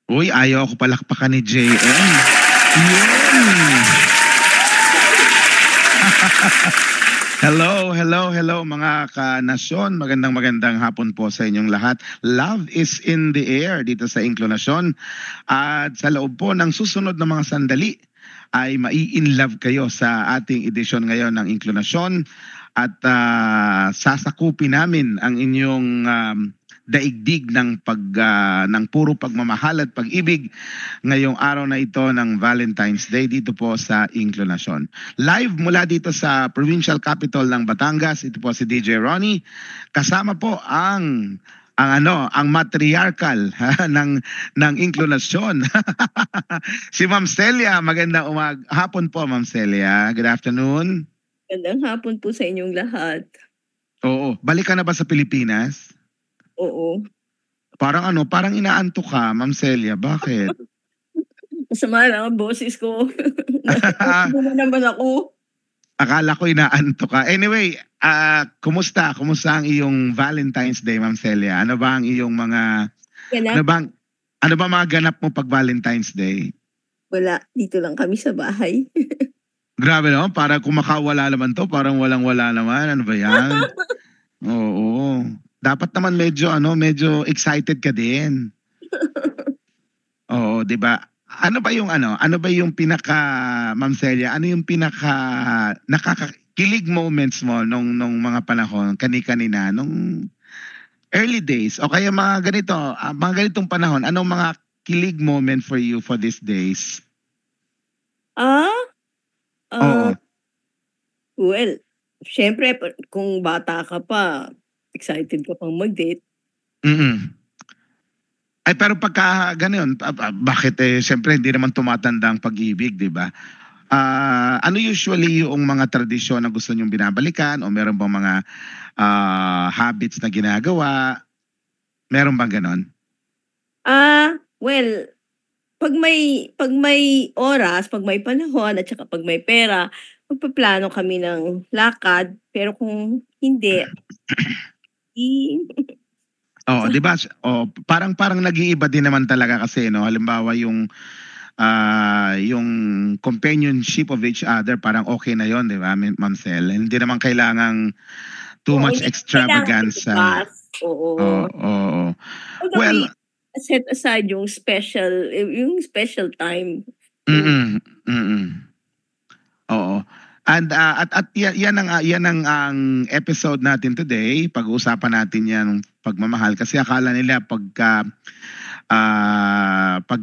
Uy, ayaw ako palakpakan ni JM. Yun. Hello, hello, hello mga kanasyon. Magandang hapon po sa inyong lahat. Love is in the air dito sa Inklusyon. At sa loob po ng susunod na mga sandali ay mai-inlove kayo sa ating edisyon ngayon ng Inklusyon. At sasakupin namin ang inyong daigdig ng puro pagmamahal at pag-ibig ngayong araw na ito ng Valentine's Day dito po sa Inklusyon. Live mula dito sa provincial capital ng Batangas, ito po si DJ Ronnie. Kasama po ang matriarchal ng Inklusyon. Si Ma'am Celia. Magandang hapon po, Ma'am Celia. Good afternoon. Magandang hapon po sa inyong lahat. Oo, balik ka na ba sa Pilipinas? Oo. Parang inaantok ka, Ma'am Celia. Bakit? Masama lang ang boses ko. Nasasama naman ako. Akala ko inaantok ka. Anyway, kumusta? Kumusta ang iyong Valentine's Day, Ma'am Celia? Ano ba ang iyong mga Ganap? ano ba mga ganap mo pag Valentine's Day? Wala, dito lang kami sa bahay. Grabe naman, para kumakawala naman to, parang walang-wala naman. Ano ba yan? Oo. Dapat naman medyo excited ka din. Oo, 'di ba? Ano ba yung pinaka Ma'am Celia, ano yung pinaka nakakakilig moments mo nung mga panahon kani-kanina nung early days o kaya mga ganitong panahon, anong mga kilig moment for you for these days? Oo. Well, syempre kung bata ka pa, excited ka pang mag-date. Ay, pero pagka gano'n, bakit siyempre hindi naman tumatanda ang pag-ibig, 'di ba? Ano usually yung mga tradisyon na gusto niyong binabalikan o meron bang mga habits na ginagawa? Meron bang gano'n? Well, pag may oras, pag may panahon at saka pag may pera, magpaplano kami ng lakad, pero kung hindi, Oo, 'di ba? Parang nag-iiba din naman talaga kasi, no? Halimbawa yung companionship of each other, parang okay na 'yon, 'di ba, Ma'am Cel? Hindi naman kailangang too Oo, much hindi kailangan extravaganza. Oo. Oo. Although Well, we set aside yung special time. Oo. And at yan ang episode natin today. Pag-uusapan natin yan pagmamahal kasi akala nila pag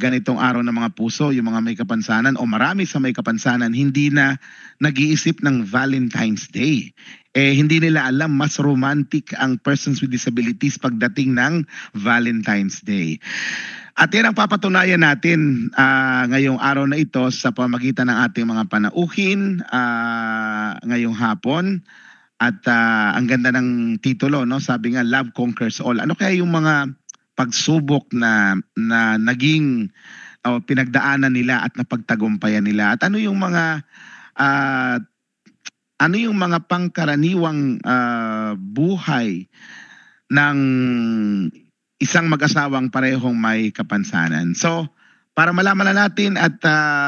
ganitong araw ng mga puso, yung mga may kapansanan o marami sa may kapansanan hindi na nag-iisip ng Valentine's Day. Hindi nila alam mas romantic ang persons with disabilities pagdating ng Valentine's Day. At yan ang papatunayan natin ngayong araw na ito sa pamagitan ng ating mga panauhin ngayong hapon. At ang ganda ng titulo, no? Sabi nga, Love Conquers All. Ano kaya yung mga pagsubok na naging pinagdaanan nila at napagtagumpayan nila? At ano yung mga pangkaraniwang buhay ng isang mag-asawang parehong may kapansanan? So, para malaman na natin at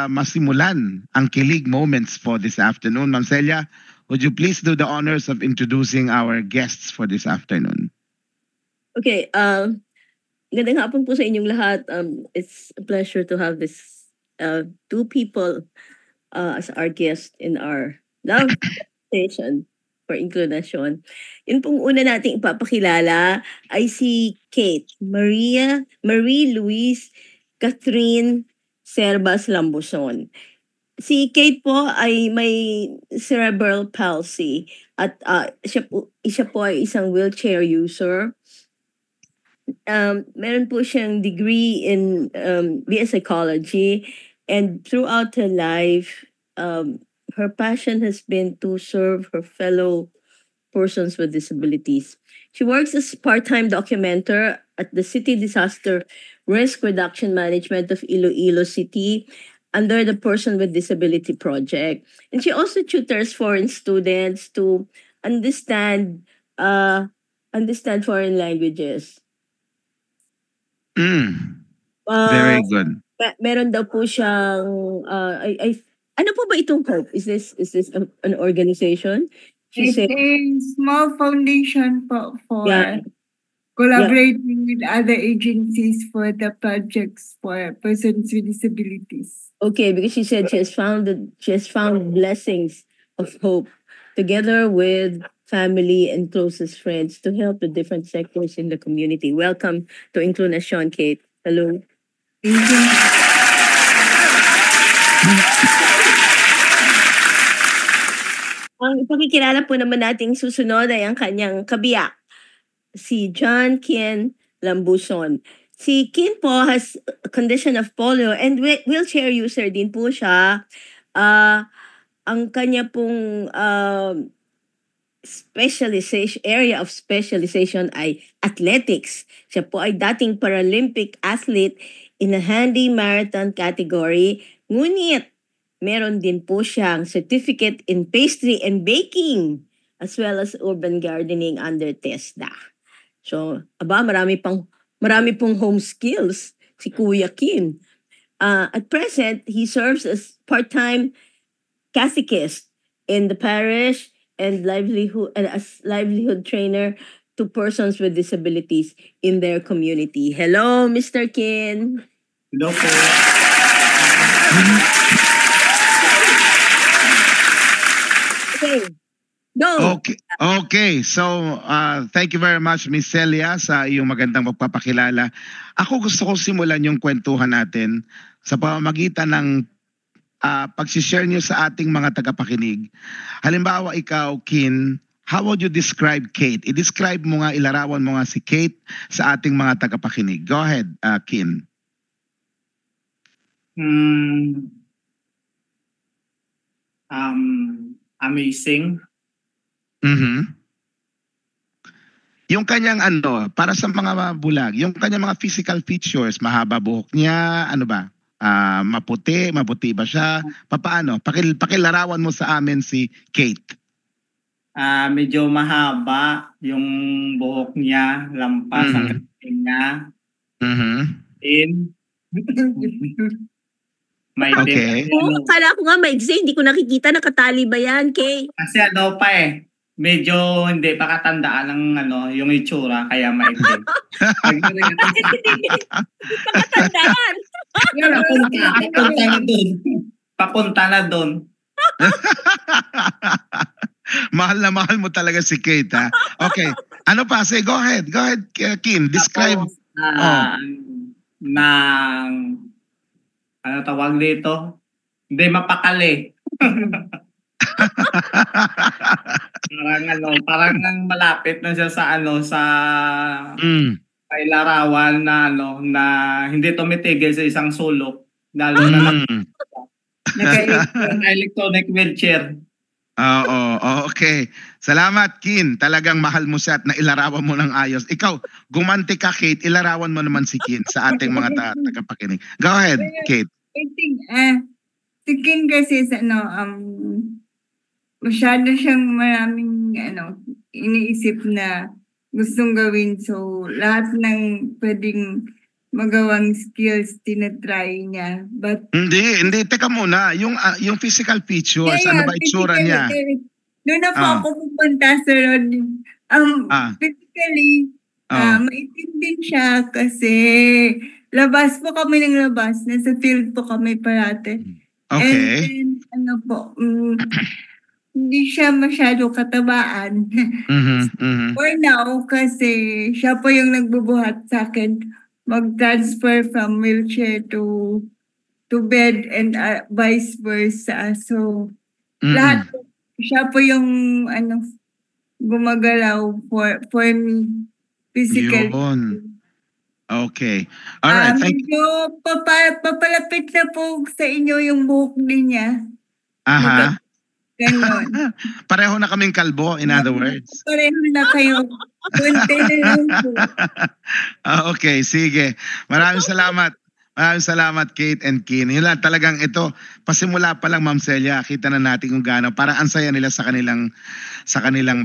masimulan ang kilig moments for this afternoon, Ma'am Celia, would you please do the honors of introducing our guests for this afternoon? Okay, magandang hapon po sa inyong lahat. It's a pleasure to have this two people as our guest in our love station for Inklusyon. Yun pong una nating ipapakilala ay si Kate Marie Louise Catherine Servas Lambuson. Si Kate po ay may cerebral palsy at siya po ay isang wheelchair user. Meron po siyang degree in BS Psychology, and throughout her life, her passion has been to serve her fellow persons with disabilities. She works as part-time documenter at the City Disaster Risk Reduction Management of Iloilo City under the Person with Disability Project. And she also tutors foreign students to understand foreign languages. Very good. Meron daw po siyang ano po ba itong Hope? Is this an organization? She It's said, a small foundation for yeah, collaborating with other agencies for the projects for persons with disabilities. okay, because she said she has found blessings of hope together with family and closest friends to help the different sectors in the community. Welcome to Inclunacion, Kate. Hello. Thank you. Ang ipakikilala po naman nating susunod ay ang kanyang kabiyak, si John Kian Lambuson. Si Kian po has a condition of polio and wheelchair user din po siya. Ang kanya pong area of specialization ay athletics. Siya po ay dating Paralympic athlete in a handy marathon category. Ngunit meron din po siyang certificate in pastry and baking as well as urban gardening under TESDA. So, marami pong home skills si Kuya Kim. At present, he serves as part-time catechist in the parish and as livelihood trainer to persons with disabilities in their community. Hello, Mr. Kim. Hello po. Okay. Go. Okay. So, thank you very much, Miss Celia, sa iyong magandang magpapakilala. Ako gusto ko simulan yung kwentuhan natin sa pamamagitan ng pagsishare niyo sa ating mga tagapakinig. Halimbawa, ikaw, Kin, how would you describe Kate? I-describe mo nga, ilarawan mo nga si Kate sa ating mga tagapakinig. Go ahead, Kin. Amazing. Yung kanyang para sa mga bulag, yung kanyang mga physical features, mahaba buhok niya, ano ba? Maputi ba siya? Paano? Pakilarawan mo sa amin si Kate. Medyo mahaba yung buhok niya, lampas ang katingin niya. May Okay. Akala ko nga maigsi, hindi ko nakikita, nakatali ba yan, Kay? Kasi medyo hindi pa katandaan ng yung itsura, kaya maigsi. Pakatandaan. Papunta na doon. Mahal mo talaga si Kate, ha? Okay. Ano pa? Say, go ahead, Kim. Describe. Ano tawag dito? Hindi mapakali. parang malapit na siya sa larawan na hindi tumitigil sa isang sulok, lalo na naka-electronic wheelchair. Oo, okay. Salamat, Kin. Talagang mahal mo siya at nailarawan mo ng ayos. Ikaw, gumanti ka, Kate, ilarawan mo naman si Kin sa ating mga tagapakinig. Go ahead, Kate. I think, si Kin kasi masyado siyang maraming, iniisip na gustong gawin. So, lahat ng pwedeng magawang skills, tinatry niya. But, Hindi. Teka muna. Yung physical features, ano ba itsura niya? Doon na po ako pupunta sa physically, maitim din siya kasi labas po kami ng labas. Nasa field po kami parate. Okay. And then, hindi siya masyado katabaan. For now, kasi siya po yung nagbubuhat sa akin mag-transfer from wheelchair to bed and vice versa. So, lahat po, siya po yung gumagalaw for me physically. Yun. Okay. All right. Thank you. Papalapit na po sa inyo yung buhok din niya. Aha. Ganon. Pareho na kaming kalbo, in other words. Pareho na kayo. Kunti na lang po. Okay, sige. Maraming salamat. Maraming salamat, Kate and Kin. Yun lang, talagang ito, pasimula pa lang, Ma'am Celia, kita na natin kung gaano. Parang ang saya nila sa kanilang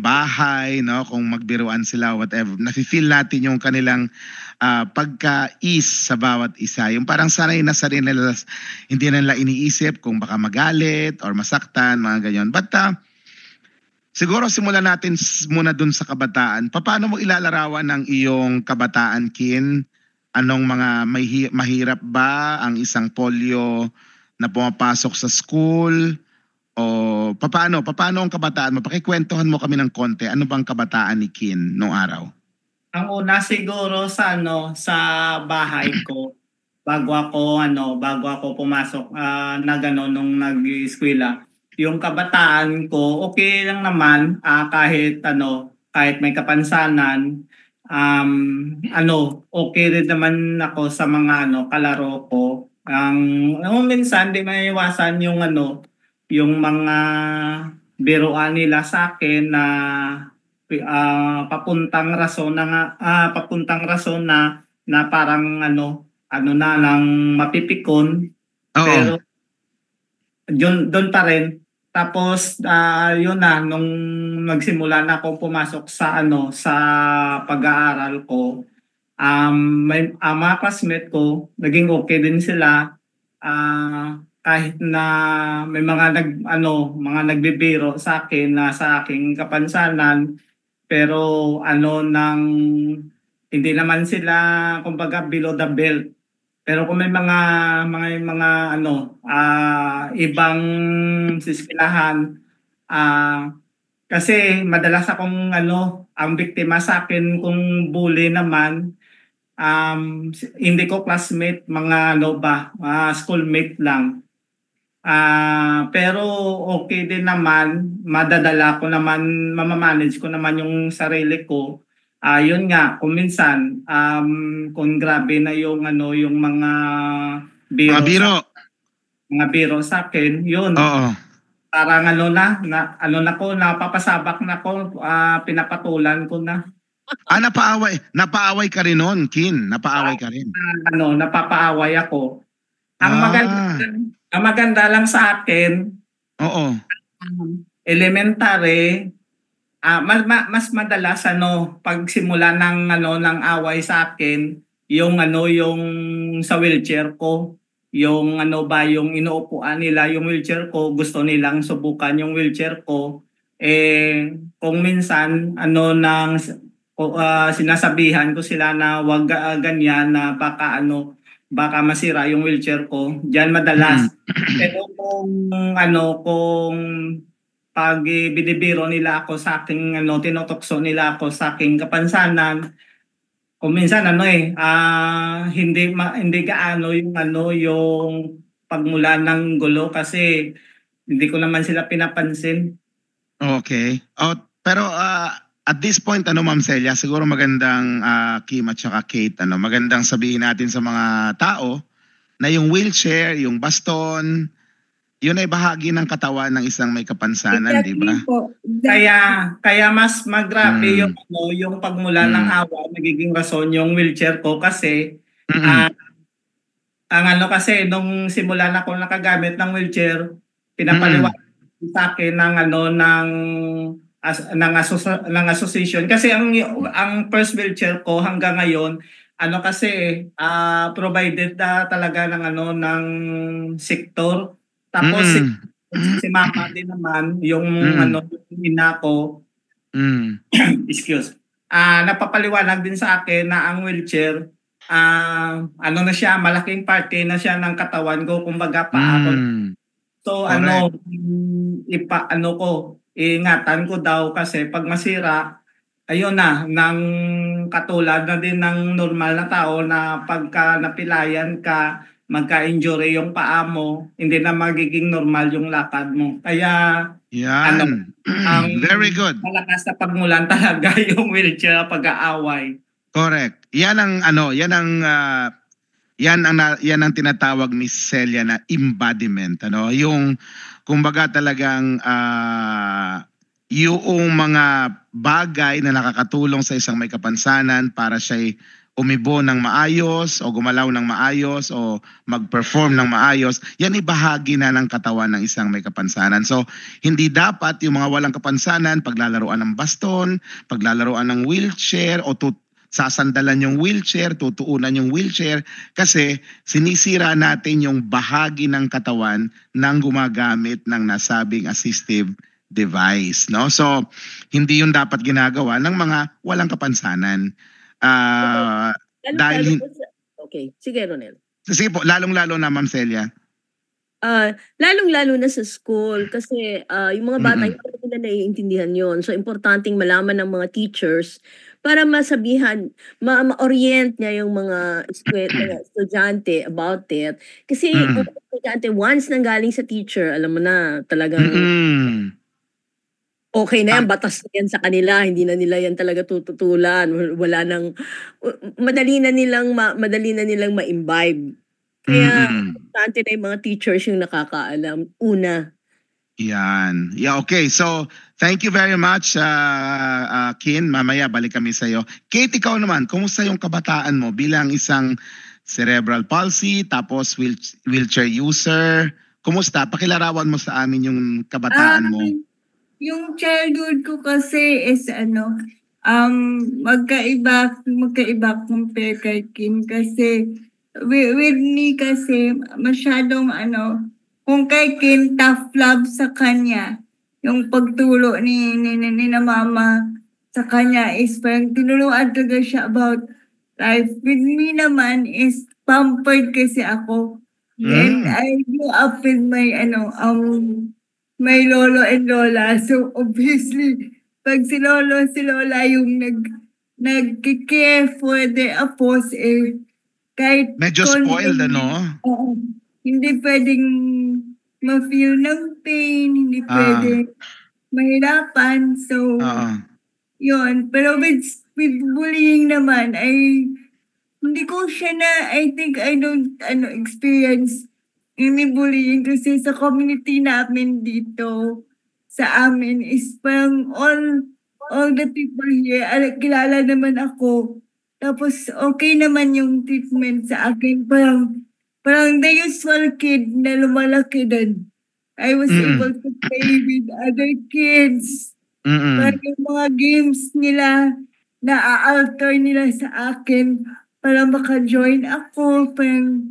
bahay, no? Kung magbiruan sila, whatever. Nafe-feel natin yung kanilang pagka-ease sa bawat isa. Yung parang sanay na sanay nila, hindi na nila iniisip kung baka magalit or masaktan, mga ganyan. But siguro simulan natin muna dun sa kabataan. Paano mo ilalarawan ang iyong kabataan, Kin? Anong mga mahirap ba ang isang polio na pumapasok sa school? O paano ang kabataan mo? Pakikwentuhan mo kami ng konti. Ano bang kabataan ni Kin noong araw? Ang una siguro sa bahay ko bago ako pumasok nung nag-eskwela. Yung kabataan ko okay lang naman kahit may kapansanan. Okay rin naman ako sa mga kalaro ko. Minsan di maiwasan yung mga biruan nila sa akin na papuntang rason na parang na lang mapipikon. Oo. Pero doon pa rin. Tapos yun na nung nagsimula na akong pumasok sa sa pag-aaral ko, may mga classmate ko naging okay din sila kahit na may mga nagbibiro sa akin na sa aking kapansanan, pero nang hindi naman sila kumbaga below the belt. Pero kung may mga ibang siskilahan, kasi madalas akong ang biktima sa akin kung bully naman, hindi ko classmate, mga schoolmate lang. Pero okay din naman, madadala ko naman, mamamanage ko naman yung sarili ko. Yun nga, kung minsan, kung grabe na yung mga biro. Mga biro sa akin, yun. Oo. Parang napapasabak na ko, pinapatulan ko na. Napaaway ka rin noon, Kin. Napaaway ka rin. Napapaaway ako. Ang maganda lang sa akin, oo. Elementary, mas madalas pagsimula ng away sa akin yung sa wheelchair ko, yung yung inuupuan nila yung wheelchair ko, gusto nilang subukan yung wheelchair ko, kung minsan sinasabihan ko sila na wag ganyan, na baka masira yung wheelchair ko, diyan madalas. Pero kung pag binibiro nila ako sa aking tinutokso nila ako sa aking kapansanan, kung minsan hindi gaano yung pagmula ng gulo kasi hindi ko naman sila pinapansin. Okay. Pero at this point Ma'am Celia, siguro magandang Kim at saka Kate, magandang sabihin natin sa mga tao na yung wheelchair, yung baston, yun ay bahagi ng katawan ng isang may kapansanan, di ba? Kaya mas magrabe yung pagmula ng awa, nagiging rason yung wheelchair ko kasi kasi nung simula na ako nakagamit ng wheelchair, pinapaliwanag sa akin ng association kasi ang first wheelchair ko hanggang ngayon provided talaga ng sector. Tapos si mama din naman yung ina ko, excuse, napapaliwanag din sa akin na ang wheelchair na siya, malaking parte na siya ng katawan ko, kumbaga paa ko. So ingatan ko daw kasi pag masira, ayun na, nang katulad na din ng normal na tao na pagka napilayan ka, magka-injury yung paa mo, hindi na magiging normal yung lakad mo. Kaya yan. Very good. Malakas na pagmulan talaga yung wheelchair pag-aaway. Correct. Yan ang tinatawag ni Celia na embodiment, yung kumbaga talagang yung mga bagay na nakakatulong sa isang may kapansanan para siya'y umibo ng maayos o gumalaw ng maayos o mag-perform ng maayos, yan ay bahagi na ng katawan ng isang may kapansanan. So, hindi dapat yung mga walang kapansanan paglalaruan ng baston, paglalaruan ng wheelchair o sasandalan yung wheelchair, tutuunan yung wheelchair kasi sinisira natin yung bahagi ng katawan ng gumagamit ng nasabing assistive device, no? So, hindi yun dapat ginagawa ng mga walang kapansanan. Dahil Okay, sige Ronel. sige po, lalong-lalo na Ma'am Celia. Lalong-lalo na sa school kasi yung mga bata hindi nila naiintindihan yon. So importanteng malaman ng mga teachers para masabihan, ma-orient niya yung mga estudyante about it. Kasi yung estudyante once nanggaling sa teacher, alam mo na talagang okay na yan, batas na yan sa kanila, hindi na nila yan talaga tututulan, wala nang, madali na nilang ma-imbibe. Kaya, importante na yung mga teachers yung nakakaalam, una. Yan. Yeah, okay. So, thank you very much, Kin. Mamaya, balik kami sa'yo. Kate, ikaw naman, kumusta yung kabataan mo bilang isang cerebral palsy, tapos wheelchair user? Kumusta? Pakilarawan mo sa amin yung kabataan mo. Yung childhood ko kasi is magkaiba compare kay Kim kasi with me kasi masyadong kung kay Kim tough love sa kanya, yung pagtulo ni na mama sa kanya is parang tinuluan talaga siya about life. With me naman is pampered kasi ako. And I grew up with my may lolo and lola. So, obviously, pag si lolo, si lola yung nag-care for the apos, kahit medyo spoiled, hindi pwedeng ma-feel ng pain, hindi pwedeng mahirapan. So, yun. Pero with bullying naman, hindi ko siya I think I don't experience any bullying kasi sa community namin dito sa amin is parang all the people here, kilala naman ako. Tapos okay naman yung treatment sa akin. Parang the usual kid na lumalaki din. I was able to play with other kids. Parang yung mga games nila na a-alter nila sa akin para maka-join ako. Parang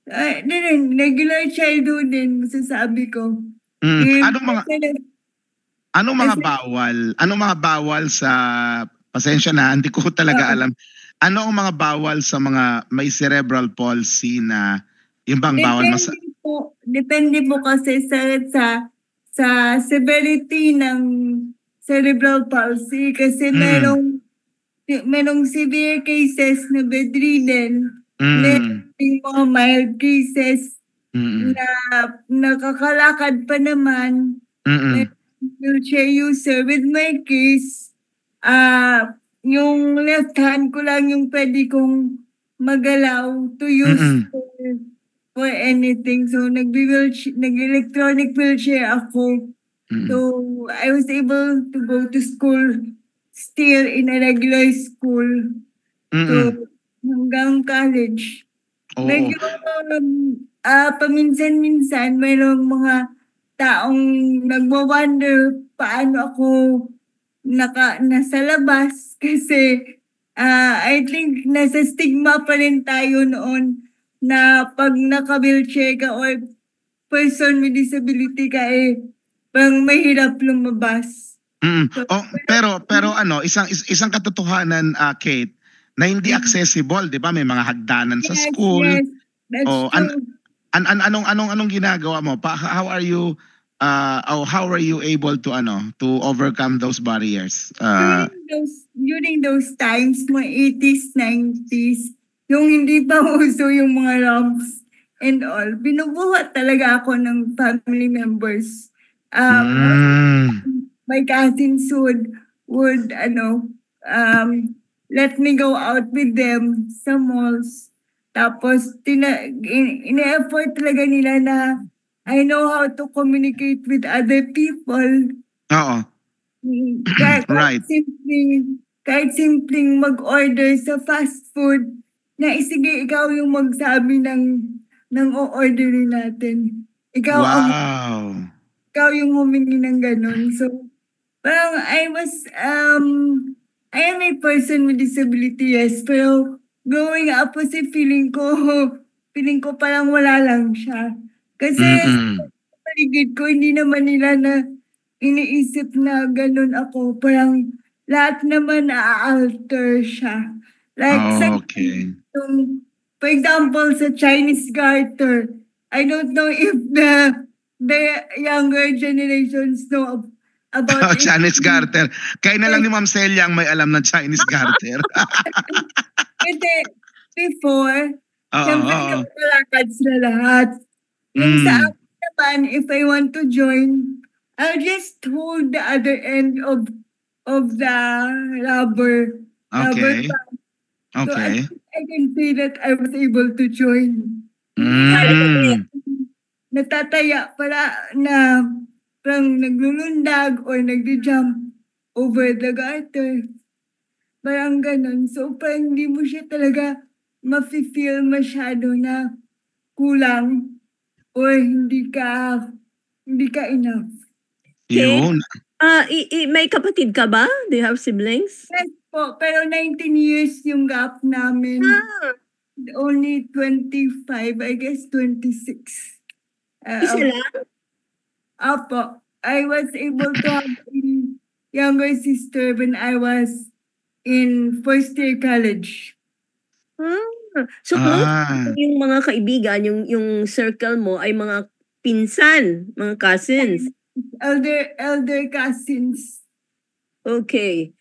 regular childhood din, masasabi ko. Anong mga bawal sa, pasensya na, hindi ko talaga alam. Ano ang mga bawal sa mga may cerebral palsy na yung bang bawal Depende po kasi sa severity ng cerebral palsy kasi merong severe cases na bedridden. May mga mild cases na nakakalakad pa naman, wheelchair user. With my case, yung left hand ko lang yung pwede kong magalaw to use for anything. So, nag-electronic wheelchair ako. So, I was able to go to school still in a regular school. So, hanggang college. Medyo paminsan-minsan mayroong mga taong nagwa-wonder paano ako nasa labas kasi I think nasa stigma pa rin tayo noon na pag naka-wheelchair ka or person with disability ka parang mahirap lumabas. Pero isang katotohanan, Kate, na hindi accessible, 'di ba? May mga hagdanan sa school. Yes, that's true. Anong ginagawa mo? How are you able to overcome those barriers? During those times, mga 80s, 90s, yung hindi pa uso yung mga ramps and all, binubuhat talaga ako ng family members. My cousins would let me go out with them sa malls. Tapos, ina-effort talaga nila na I know how to communicate with other people. Right. kahit simpleng mag-order sa fast food, na sige, ikaw yung magsabi ng o-orderin natin. Wow. Ikaw yung humingi ng ganun. So, parang I am a person with disability, yes, pero growing up kasi feeling ko parang wala lang siya. Kasi Mm-mm. sa paligid ko, hindi naman nila na iniisip na ganun ako. Parang lahat naman na-alter siya. Like Okay. for example, sa Chinese garter, I don't know if the younger generations know about it. Chinese garter. Kaya na lang ni Ma'am Celia ang may alam ng Chinese garter. Kasi before, siyempre Oo. naglalakad sila lahat. Yung sa Mm. akin naman, if I want to join, I'll just hold the other end of the rubber Okay. band. So Okay. I can say that I was able to join. Mm. Natataya para na parang naglulundag or nagdi-jump over the garter. Parang ganun. So parang hindi mo siya talaga mafe-feel masyado na kulang or hindi ka enough. Yun. May kapatid ka ba? Do you have siblings? Yes po, pero 19 years yung gap namin. Only 25, I guess 26. Isa lang? Apo, I was able to have a younger sister when I was in first year college. So close Ah. yung mga kaibigan, yung circle mo ay mga pinsan, mga cousins. Elder cousins. Okay.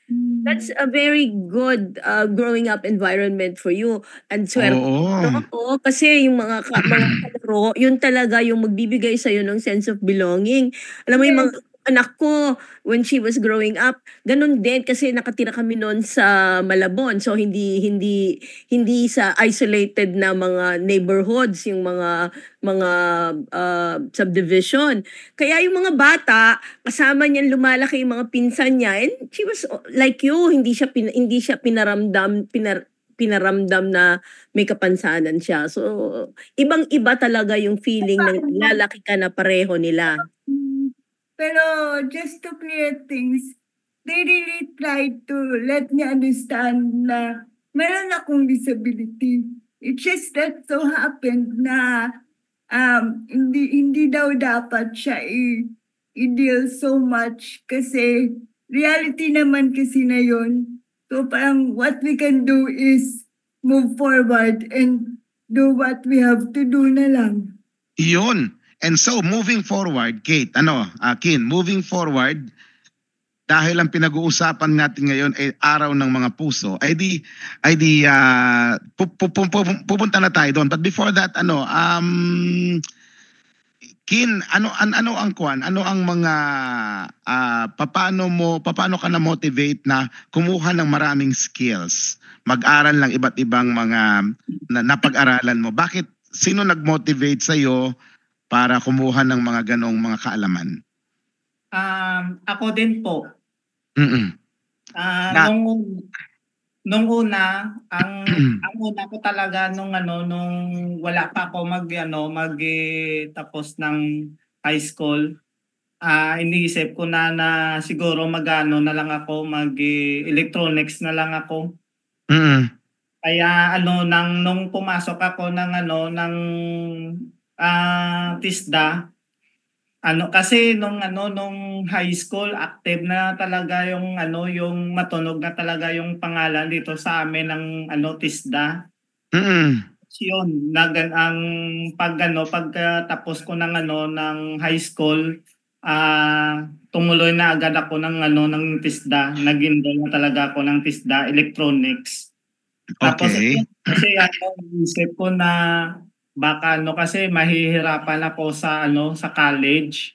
That's a very good growing up environment for you. And swerte Oo. no? Kasi yung mga kalaro, yun talaga yung magbibigay sa'yo ng sense of belonging. Alam mo yung mga anak ko, when she was growing up, ganun din kasi nakatira kami noon sa Malabon. So hindi sa isolated na mga neighborhoods, yung mga subdivision. Kaya yung mga bata, kasama niyan lumalaki yung mga pinsan niya, and she was like you, hindi siya pinaramdam na may kapansanan siya. So ibang-iba talaga yung feeling ng lalaki ka na pareho nila. Pero just to clear things, they really tried to let me understand na meron akong disability. It just that so happened na hindi daw dapat siya i-deal so much kasi reality naman kasi na yun. So parang what we can do is move forward and do what we have to do na lang. Yun. And so, moving forward, Kate, Kin, moving forward, dahil ang pinag-uusapan natin ngayon ay araw ng mga puso, pupunta na tayo doon. But before that, Kin, ano ang kwan? Ano ang mga paano ka na motivate na kumuha ng maraming skills, mag-aral ng iba't ibang mga napag-aralan mo? Bakit sino nag-motivate sa iyo para kumuha ng mga ganong mga kaalaman? Ako din po. Mm. Nung una, ang una ko talaga nung wala pa ako tapos ng high school, iniisip ko na siguro na lang ako, electronics na lang ako. Mm. Kaya nung pumasok ako ng TISDA, kasi nung high school, active na talaga yung yung matunog na talaga yung pangalan dito sa amin ng TISDA. Yun, ang pagkatapos ko ng high school, tumuloy na agad ako ng TISDA. Nag-enroll na talaga ako ng TISDA Electronics. Tapos kasi isip ko na baka kasi mahihirapan ako sa college.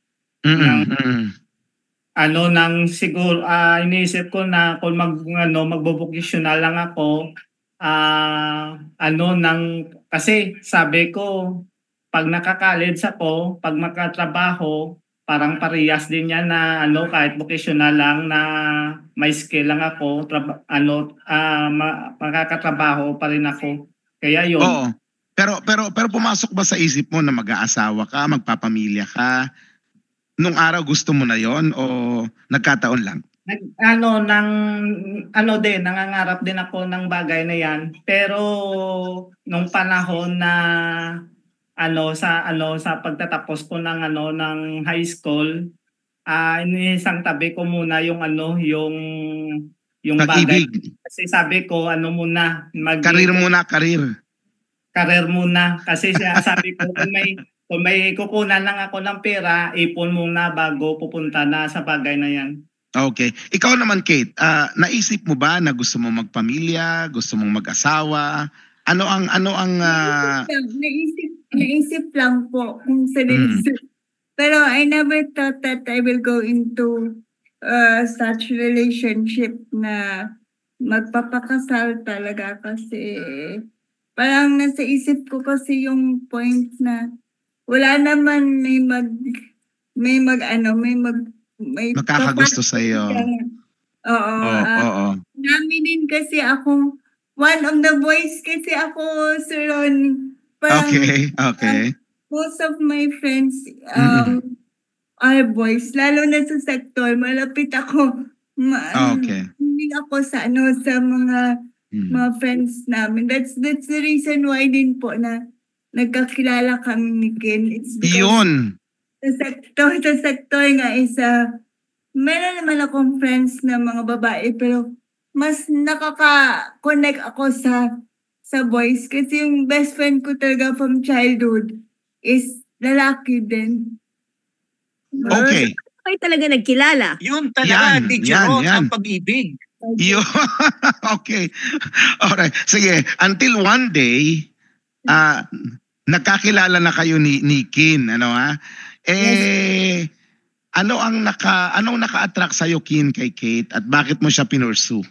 Nang siguro iniisip ko na kung magbo-vocational lang ako, kasi sabi ko pag naka-college ako, pag makatrabaho, parang parehas din yan na ano, kahit vocational lang na may skill lang ako, makakatrabaho pa rin ako. Kaya yun. Oo. Pero pumasok ba sa isip mo na mag-aasawa ka, magpapamilya ka? Nung araw gusto mo na yon o nagkataon lang? Nangangarap din ako ng bagay na yan. Pero nung panahon na sa pagtatapos ko ng high school, inisang tabi ko muna yung bagay. Pag-ibig. Kasi sabi ko muna, Karir muna, karir. Career muna kasi sabi ko kung may kukunan lang ako ng pera, ipon muna bago pupunta na sa bagay na yan. Okay. Ikaw naman, Kate, naisip mo ba na gusto mo magpamilya, gusto mong mag-asawa? Ano ang Naisip lang po kung seryoso. Pero I never thought that I will go into such relationship na magpapakasal talaga kasi parang nasa isip ko kasi yung point na wala naman may makakagusto sa iyo. Oo. Oo. Dami din kasi akong one of the boys kasi ako, Sir Ron. Okay. Most of my friends are boys, lalo na sa sector. Malapit ako. Hindi ako sa mga friends namin. That's the reason why din po na nagkakilala kami ni Ken. It's because Yun. sa sector nga meron naman akong friends na mga babae pero mas nakaka-connect ako sa boys kasi yung best friend ko talaga from childhood is lalaki din. Okay. Kayo talaga nagkilala. Yun talaga, Teacher Ron, yan. ang pag-ibig. Yun. Okay. Alright. Sige, until one day, nagkakilala na kayo ni Kin, Yes. anong naka-attract sa Kin kay Kate at bakit mo siya pinursu?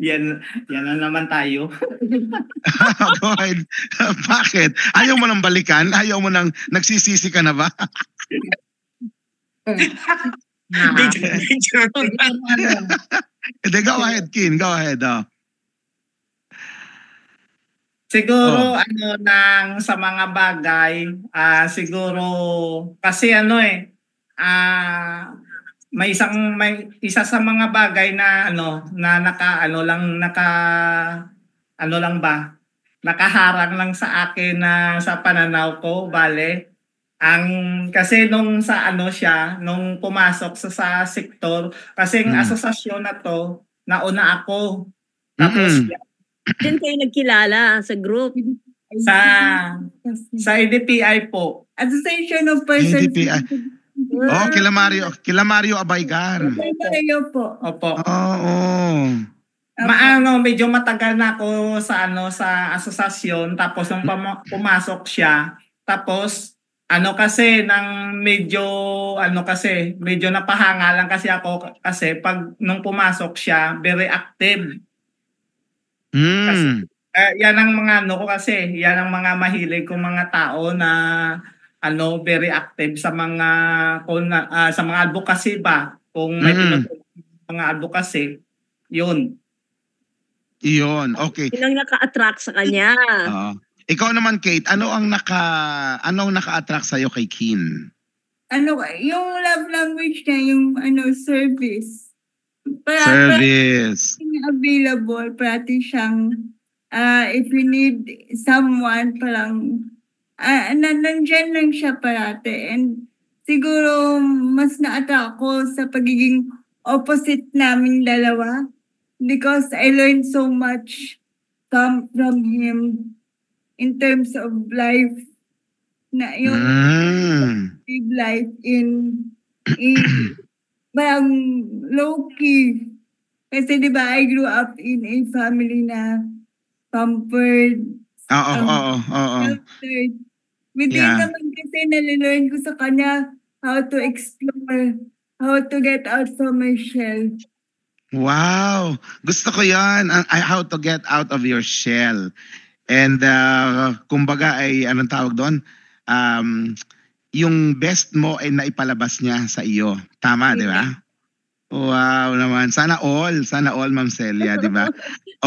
Yan na naman tayo. Go ahead. Bakit? Ayaw mo nang balikan? Ayaw mo nang nagsisisi ka na ba? Teacher Ron. Go ahead, Kin. Go ahead. Siguro sa mga bagay, siguro kasi may isa sa mga bagay na nakaharang lang sa akin na sa pananaw ko, bale. Kasi nung nung pumasok sa sektor, kasi ang asosasyon na to, nauna ako. Tapos Diyan kayo nagkilala sa group. sa EDPI po. Association of Persons. EDPI. Kila Mario Abaygar. Kayo po. Opo. Oo. Medyo matagal na ako sa asosasyon, tapos nung pumasok siya, tapos kasi medyo napahanga lang kasi ako kasi pag nung pumasok siya, very active. Kasi, yan ang mga yan ang mga mahilig kong mga tao na very active sa mga advocacy ba, kung may mga advocacy, yun. Okay. Yun ang naka-attract sa kanya. Ikaw naman, Kate, anong naka-attract sa'yo kay Kin? Yung love language niya, yung service. Service. Available, parati siyang if you need someone, parang nandyan lang siya parati. And siguro mas na-attract ako sa pagiging opposite namin dalawa because I learned so much from him in terms of life, na yung life in parang low-key. Kasi diba, I grew up in a family na pampered. Sheltered. Within naman kasi nalilearn ko sa kanya how to explore, how to get out from my shell. Wow! Gusto ko yan. How to get out of your shell. And kumbaga ay, anong tawag doon? yung best mo ay naipalabas niya sa iyo. Tama, di ba? Wow naman. Sana all, Ma'am Celia, di ba?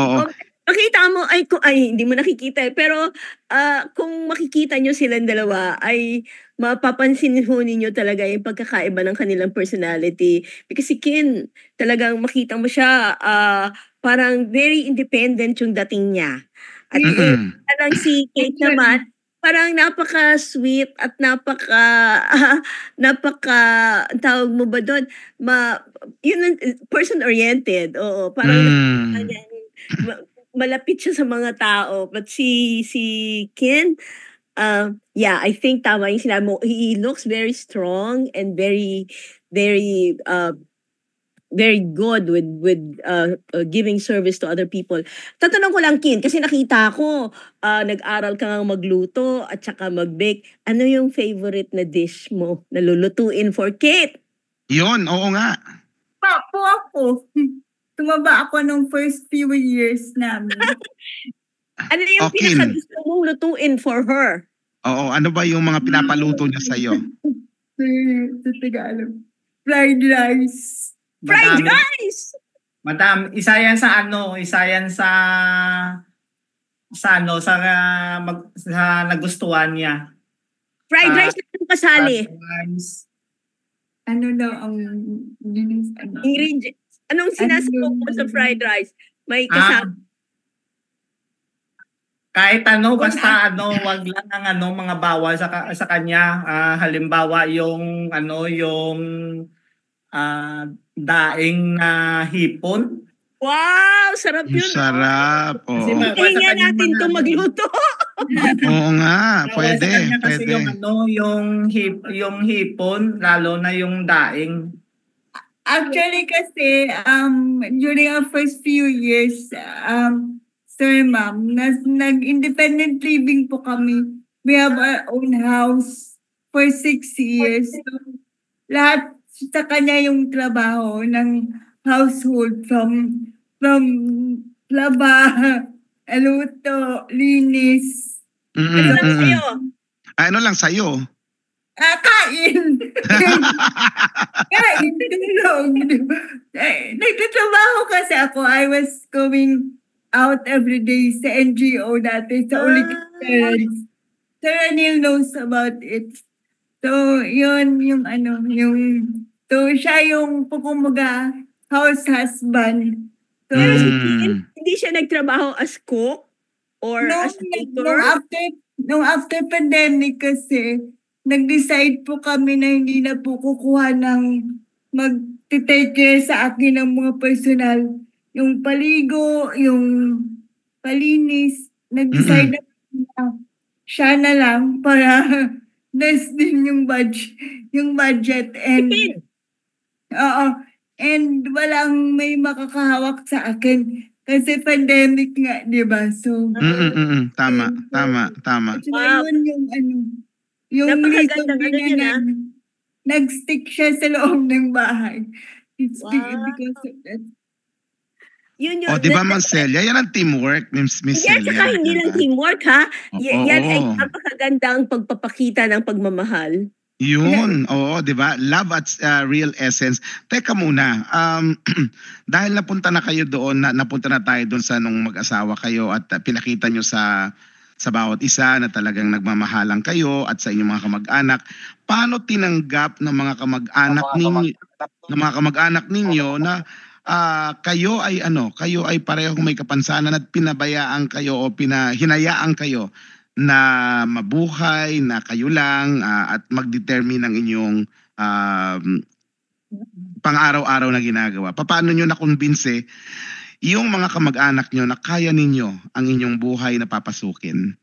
Oo. Makita mo, hindi mo nakikita pero kung makikita nyo silang dalawa, ay mapapansin ho ninyo talaga yung pagkakaiba ng kanilang personality. Because si Kin, talagang makita mo siya, parang very independent yung dating niya. At parang si Kate naman, parang napaka-sweet at ang tawag mo ba doon? Yun, person-oriented. Oo, parang malapit siya sa mga tao. But si Ken, I think tama yung sinabi mo. He looks very strong and very, very, very good with giving service to other people. Tatanong ko lang, Kin, kasi nakita ko, nag-aral ka nga magluto at saka mag-bake. Ano yung favorite na dish mo na lulutuin for Kate? Yun, oo nga. Papo ako. Tumaba ako nung first few years namin. Ano yung pinaka-gusto mong lutuin for her? Oo, ano ba yung mga pinapaluto niya sa'yo? Sa Tagalog. Fried rice. Fried rice! Madam, isa yan sa nagustuhan niya. Fried rice na yung kasali. Ano daw ang ingredient? Anong sinasabog mo sa fried rice? May kasama? Kahit ano, basta wag lang ang mga bawal sa kanya. Halimbawa yung daing na hipon. Wow, sarap yun. Sarap. Oo. Hihinga natin itong magluto. Oo nga, pwede. Kasi yung hipon, lalo na yung daing. Actually kasi, during our first few years, sir, ma'am, nag-independent living po kami. We have our own house for 6 years. So, lahat sa kanya yung trabaho ng household from laba, luto, linis. Ano lang sa'yo? Ano lang sa'yo? Kain! Kain, tulog. Nagtatrabaho kasi ako. I was going out every day sa NGO dati, sa Ulitin Parents. Sir Anil knows about it. So, yun so siya yung kumaga house husband. So, pero si Kin, hindi siya nagtrabaho as cook or as baker? Nung after pandemic kasi, nag-decide po kami na hindi na po kukuha ng mag-take care sa akin ng mga personal. Yung paligo, yung palinis, nag-decide na siya na lang para less din yung budget and and walang may makakahawak sa akin kasi pandemic nga, 'di ba? So tama. Wow. Yung reason na nag-stick siya sa loob ng bahay. It's because of that. Yun, di ba, Ma'am Celia? Yan ang teamwork, Miss Celia. Yes, saka hindi lang teamwork, ha? Yan ay napakagandang pagpapakita ng pagmamahal. Yun, oo, di ba? Love at real essence. Teka muna, dahil napunta na kayo doon, napunta na tayo doon sa nung mag-asawa kayo at pinakita nyo sa bawat isa na talagang nagmamahalang kayo at sa inyong mga kamag-anak, paano tinanggap ng mga kamag-anak ninyo na kayo ay parehong may kapansanan at pinabayaan kayo o hinayaan kayo na mabuhay, na kayo lang at mag-determine ng inyong pang-araw-araw na ginagawa? Paano nyo na-convince yung mga kamag-anak nyo na kaya ninyo ang inyong buhay na papasukin?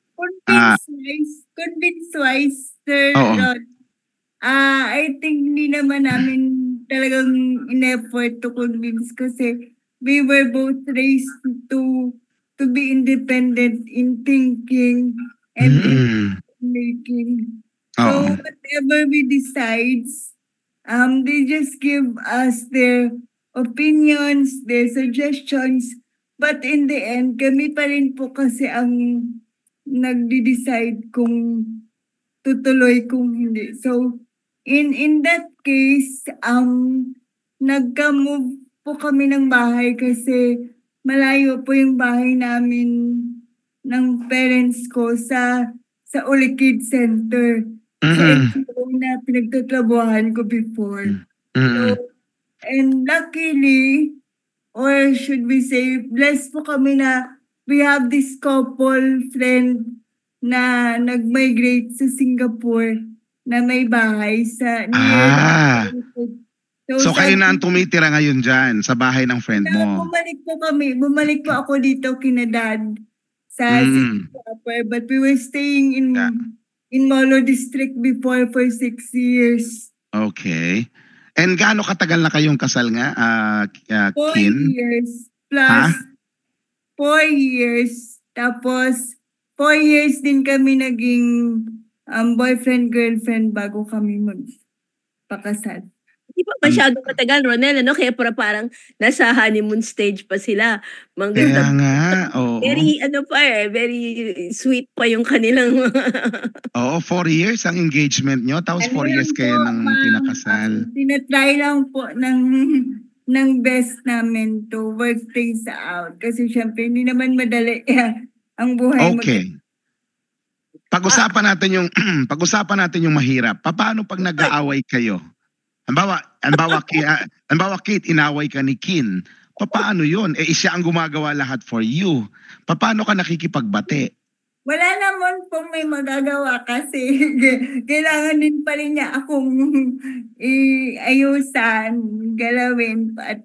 Convince-wise, Sir Rod. I think hindi naman namin talagang in-effort to convince kasi we were both raised to be independent in thinking and in making. So whatever we decides, they just give us their opinions, their suggestions, but in the end, kami pa rin po kasi ang nagde-decide kung tutuloy kung hindi. So, in that case, nagka-move po kami ng bahay kasi malayo po yung bahay namin ng parents ko sa Ulikid Center. Sa NGO na pinagtatrabuhan ko before. So, and luckily, or should we say, blessed po kami na we have this couple friend na nag-migrate sa Singapore na may bahay sa near. So kayo na ang tumitira ngayon dyan sa bahay ng friend mo? Bumalik po kami. Bumalik po ako dito kina dad sa Singapore. But we were staying in Molo District before for 6 years. Okay. And gaano katagal na kayong kasal nga, 4 Kin? years plus 4 years. Tapos 4 years din kami naging boyfriend-girlfriend bago kami magpakasal. Hindi pa masyadong matagal, Ronel, ano? Kaya parang nasa honeymoon stage pa sila. Kaya nga, oo. Very, very sweet pa yung kanilang Oo, 4 years ang engagement nyo, tapos 4 years kayo nang pinakasal. Tinatry lang po ng best namin to work things out. Kasi syempre, hindi naman madali ang buhay. Okay. Pag-usapan natin yung mahirap. Paano pag nag-aaway kayo? Halimbawa, Kate, inaway ka ni Kin. Paano yun? Siya ang gumagawa lahat for you. Paano ka nakikipagbate? Wala naman pong may magagawa kasi kailangan din pa rin niya akong ayusan, galawin, at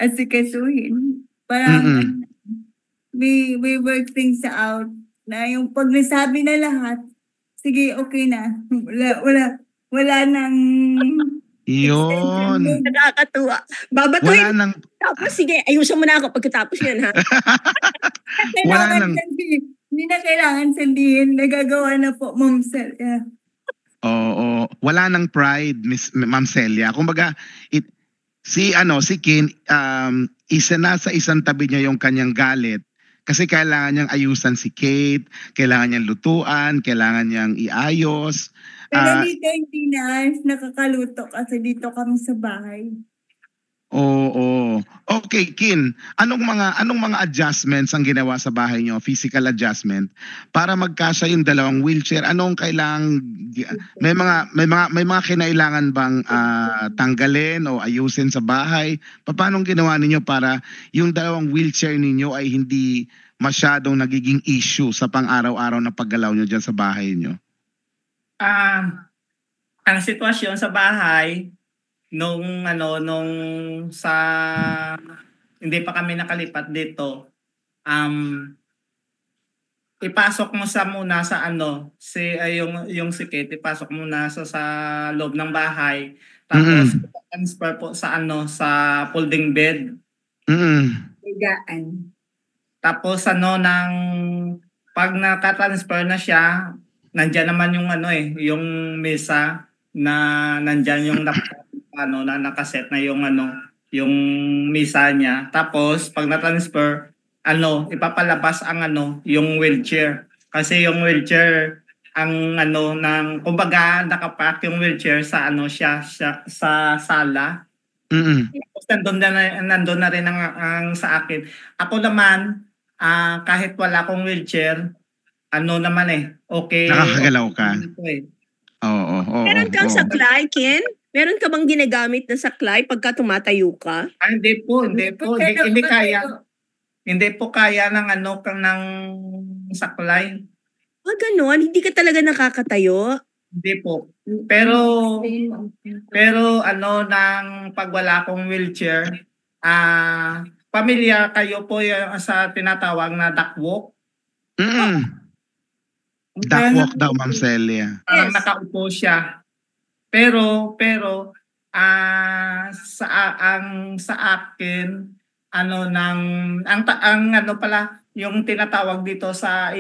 asikasuhin. Parang we work things out na yung pag nasabi na lahat, sige, okay na. Wala nang... Yun. Nakakatuwa. Babatuin. Tapos sige, ayusan mo na ako pagkatapos yan, ha? Hindi na kailangan sabihin. Nagagawa na po, Ma'am Celia. Oo. Wala nang pride, Ma'am Celia. Kumbaga, si Kin, isa na sa isang tabi niya yung kanyang galit. Kasi kailangan niyang ayusan si Kate, kailangan niyang lutuan, kailangan niyang iayos. Pero dito hindi na nakakaluto kasi dito kami sa bahay. Oo. Okay, Kin, anong mga adjustments ang ginawa sa bahay niyo, physical adjustment para magkasya yung dalawang wheelchair? Anong kailangang may mga kinailangan bang tanggalin o ayusin sa bahay? Paano ginawa ninyo para yung dalawang wheelchair ninyo ay hindi masyadong nagiging issue sa pang-araw-araw na paggalaw niyo diyan sa bahay niyo? Ang sitwasyon sa bahay nung hindi pa kami nakalipat dito, ipasok mo muna sa yung si Kate, ipasok muna sa loob ng bahay, tapos transfer po sa sa folding bed. Higaan. Tapos pag naka-transfer na siya, nandiyan naman yung yung mesa na nandiyan yung na nakaset na yung yung mesa niya. Tapos pag na-transfer, ipapalabas ang yung wheelchair. Kasi yung wheelchair ang kumbaga nakapack yung wheelchair sa siya sa sala. Tapos nandun na rin ang sa akin. Ako naman, kahit wala akong wheelchair, okay. Nakakagalaw ka. Oo. Meron kang saklay, Ken? Meron ka bang ginagamit na saklay pagka tumatayo ka? Hindi po. Hindi kaya. Hindi po kaya ng ng saklay. Ganon? Hindi ka talaga nakakatayo? Hindi po. Pero nang pag wala akong wheelchair, pamilya kayo po sa tinatawag na duckwalk? Duckwalk daw, Ma'am Celia. Parang nakaupo siya. Pero sa akin yung tinatawag dito sa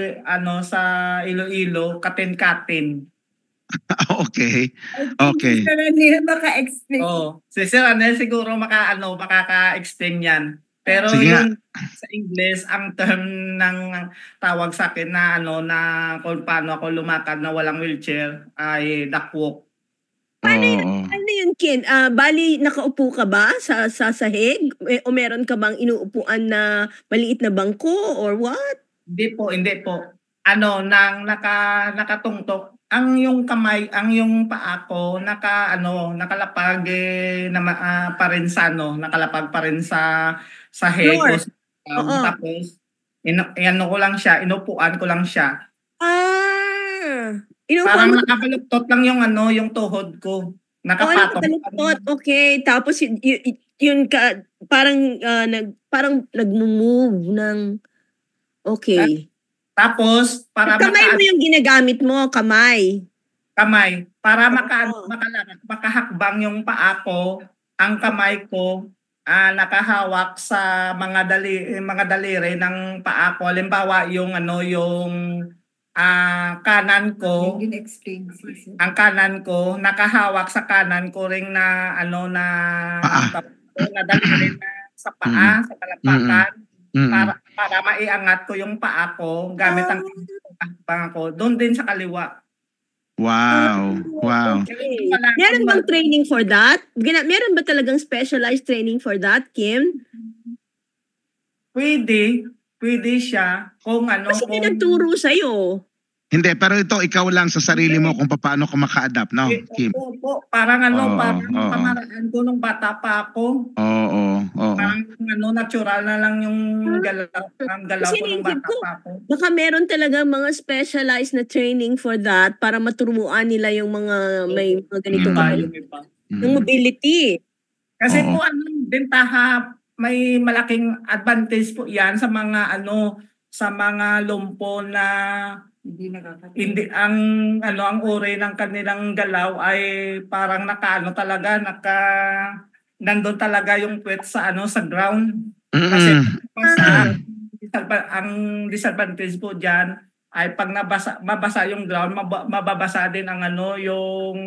Iloilo, katin-katin. Okay. Si Sir Anel maka-explain. Si Sir Anel siguro makaka-explain yan. Pero Sige nga. yung sa English, ang term ng tawag sa akin na na kung paano ako lumakad na walang wheelchair ay duck Oo. Ano yun, Ken? Bali, nakaupo ka ba sa sahig? O meron ka bang inuupuan na maliit na bangko or what? Hindi po. Nakatungtok. Ang yung kamay, ang yung paa ko, nakalapag pa rin sa nakalapag pa rin sa head Floor. o Oo. tapos inupuan ko lang siya. Inuupuan Parang mo. nakabaluktot lang yung tuhod ko. Nakapatong. Nakabaluktot. Okay. Tapos yun ka, parang nag-move ng, okay. Tapos para Kamay mo yung ginagamit mo, kamay. para makahakbang yung paa ko, ang kamay ko nakahawak sa mga daliri ng paa ko. Halimbawa yung kanan ko, ang kanan ko nakahawak sa kanan ko ring na Paa. na daliri na sa paa, sa talampakan. Para maiangat ko yung paa ko gamit ang hakbang ko. Doon din sa kaliwa. Wow. Okay. Meron bang training for that? Meron ba talagang specialized training for that, Kim? Pwede siya kung Kasi pinagturo sa'yo. Hindi, pero ito ikaw lang sa sarili mo kung paano ka maka-adapt, no, Kim? Opo, parang pamaraan ko nung bata pa ako. Oo. Parang natural na lang yung galaw Kasi ko nung bata ko, pa ako. baka meron talaga mga specialized na training for that para maturuan nila yung mga may mga ganitong Iba. yung mobility. Kasi po bentaha, may malaking advantage po 'yan sa mga sa mga lumpo na hindi ang uri ng kanilang galaw ay parang nandun talaga yung puwet sa ground. Kasi ang disadvantage po diyan ay pag mabasa yung ground, mababasa din ang yung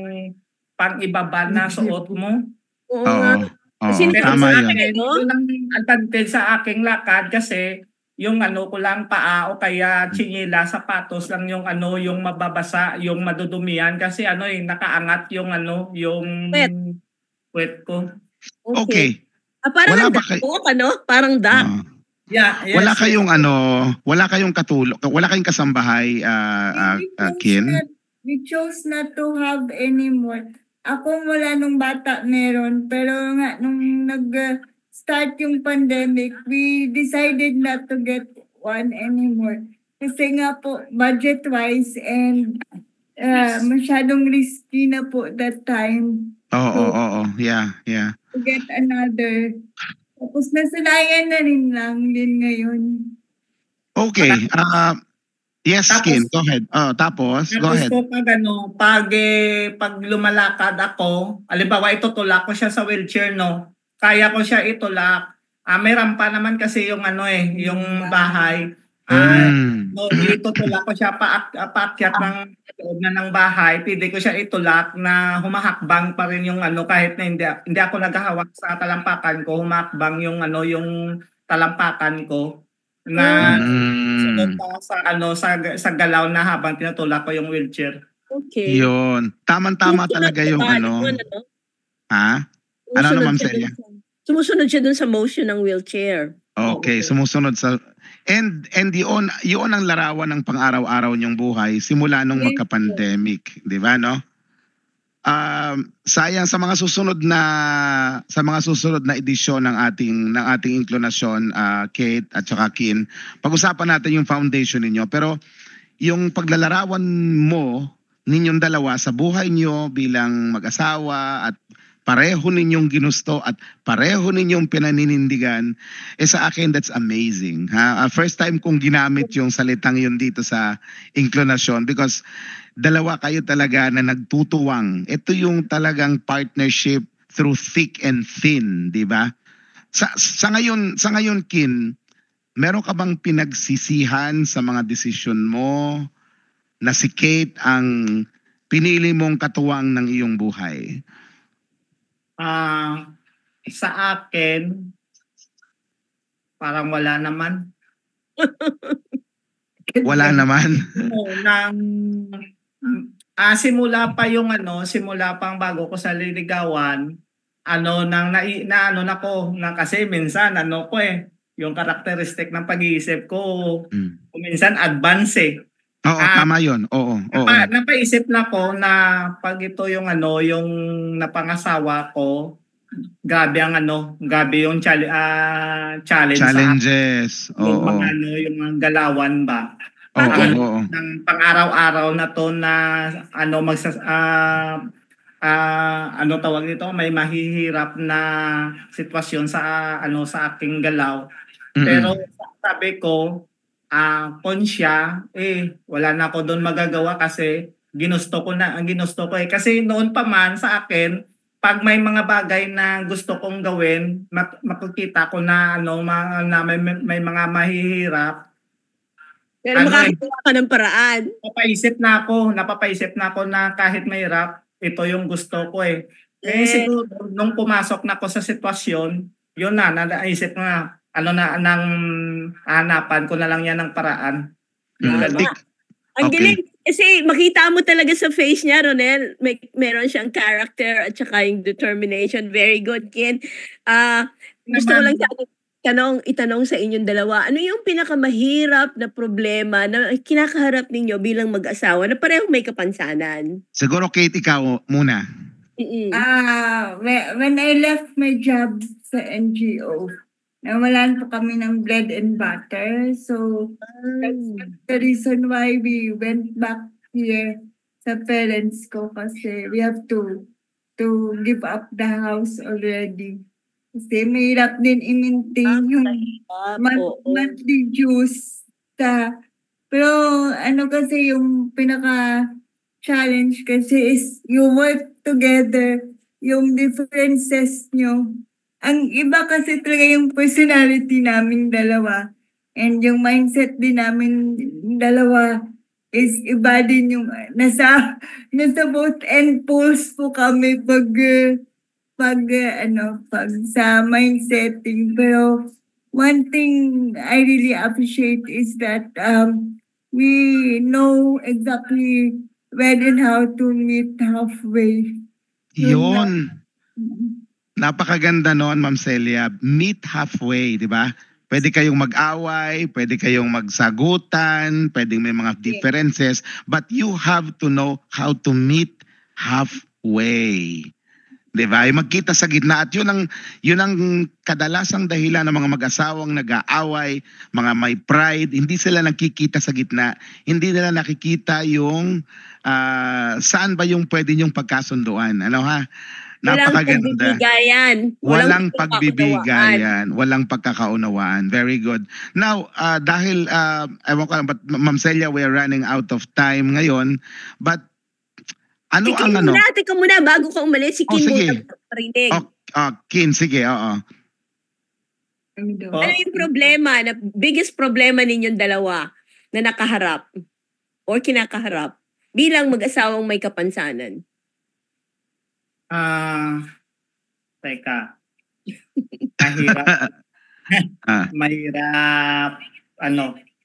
pang-ibaba na suot mo. Oo. Tama yun. Yun ang advantage sa aking lakad kasi yung ko lang paa o kaya tsinila, sapatos lang yung yung mababasa, yung madudumihan kasi nakaangat yung yung puwet ko. Okay. Parang Wala ba Parang duck. Yeah, yes, wala kayong wala kayong kasambahay, Kin? We chose not to have anymore. Ako mula nung bata meron, pero nga nung nag-start yung pandemic, we decided not to get one anymore. Kasi nga po, budget-wise and masyadong risky na po that time. Oo. Yeah. To get another. Tapos nasanayan na rin lang din ngayon. Okay. Yes, Kin, go ahead. Tapos go ahead. Po pag lumalakad ako, halimbawa itutulak ko siya sa wheelchair, kaya ko siya itulak. May rampa naman kasi yung yung bahay. Itutulak ko siya paakyat ng loob na ng bahay. Pwede ko siya itulak na humahakbang pa rin yung kahit na hindi ako naghahawak sa talampakan ko, humahakbang yung yung talampakan ko na sunod pa sa galaw na habang tinutulak ko yung wheelchair. Okay. Yun. Tama talaga yung Ha? Ano naman, Celia? Sumusunod siya dun sa motion ng wheelchair. Okay, sumusunod sa and yun ang larawan ng pang-araw-araw niyong buhay simula nung magka-pandemic, 'di ba, no? Sayang sa mga susunod na edisyon ng ating inklinasyon, Kate at saka Kin, pag-usapan natin yung foundation ninyo, pero yung paglalarawan ninyong dalawa sa buhay niyo bilang mag-asawa at pareho ninyong ginusto at pareho ninyong pinaninindigan, sa akin that's amazing. First time kong ginamit yung salitang yun dito sa inklinasyon because dalawa kayo talaga na nagtutuwang. Ito yung talagang partnership through thick and thin, di ba? Sa ngayon, Kin, meron ka bang pinagsisihan sa mga desisyon mo na si Kate ang pinili mong katuwang ng iyong buhay? Sa akin, parang wala naman. Wala naman. Oo, simula pa yung simula pang bago ko sa liligawan, ano na ko na kasi minsan yung karakteristik ng pag-iisip ko, minsan advance eh. Oo, tama 'yon. Oo, oo. Napaisip na ko na pag ito yung yung napangasawa ko, grabe yung challenge Challenges. yung Oo. mga yung mga galawan ba. Oo. Ng pang-araw-araw na to na tawag nito, may mahihirap na sitwasyon sa sa aking galaw. Pero sabi ko, kung siya, wala na ako doon magagawa kasi ginusto ko kasi noon pa man sa akin, pag may mga bagay na gusto kong gawin, makikita ko na na may mga mahihirap. Pero makakagawa ka ng paraan. Napapaisip na ako na kahit mahirap, ito yung gusto ko eh. Siguro nung pumasok na ako sa sitwasyon, yun na, naisip na nang hanapan ko na lang yan ng paraan. Ang galing. Kasi makita mo talaga sa face niya, Ronel, meron siyang character at saka yung determination. Very good, Ken. Gusto ko lang itanong sa inyong dalawa, ano yung pinakamahirap na problema na kinakaharap ninyo bilang mag-asawa na parehong may kapansanan? Siguro, Kate, ikaw muna. When I left my job sa NGO, nawalan po kami ng bread and butter. So, that's the reason why we went back here sa parents ko kasi we have to give up the house already. Kasi mahirap din i-maintain yung monthly dues. Pero kasi yung pinaka-challenge kasi is you work together, yung differences nyo. Ang iba kasi talaga yung personality naming dalawa. And yung mindset din namin dalawa is iba din yung nasa both end poles po kami pag sa mindsetting. Pero one thing I really appreciate is that we know exactly when and how to meet halfway. Yun. Napakaganda noon, Ma'am Celia. Meet halfway, di ba? Pwede kayong mag-away, pwede kayong magsagutan, pwedeng may mga differences, but you have to know how to meet halfway. Diba? Yung magkita sa gitna at yun ang kadalasang dahilan ng mga mag-asawang nag-aaway, mga may pride, hindi sila nakikita sa gitna, hindi nila nakikita yung saan ba yung pwede yung pagkasunduan. Ano ha? Napakaganda. Walang pagbibigayan. Walang pagkakaunawaan. Very good. Now, dahil, ewan ko, but Ma'am Celia, we are running out of time ngayon, but Teka muna, bago ka umalis, si Kim muna parinig. Kim, sige, oo. Ano yung problema, biggest problema ninyong dalawa na nakaharap or kinakaharap bilang mag-asawang may kapansanan? Teka.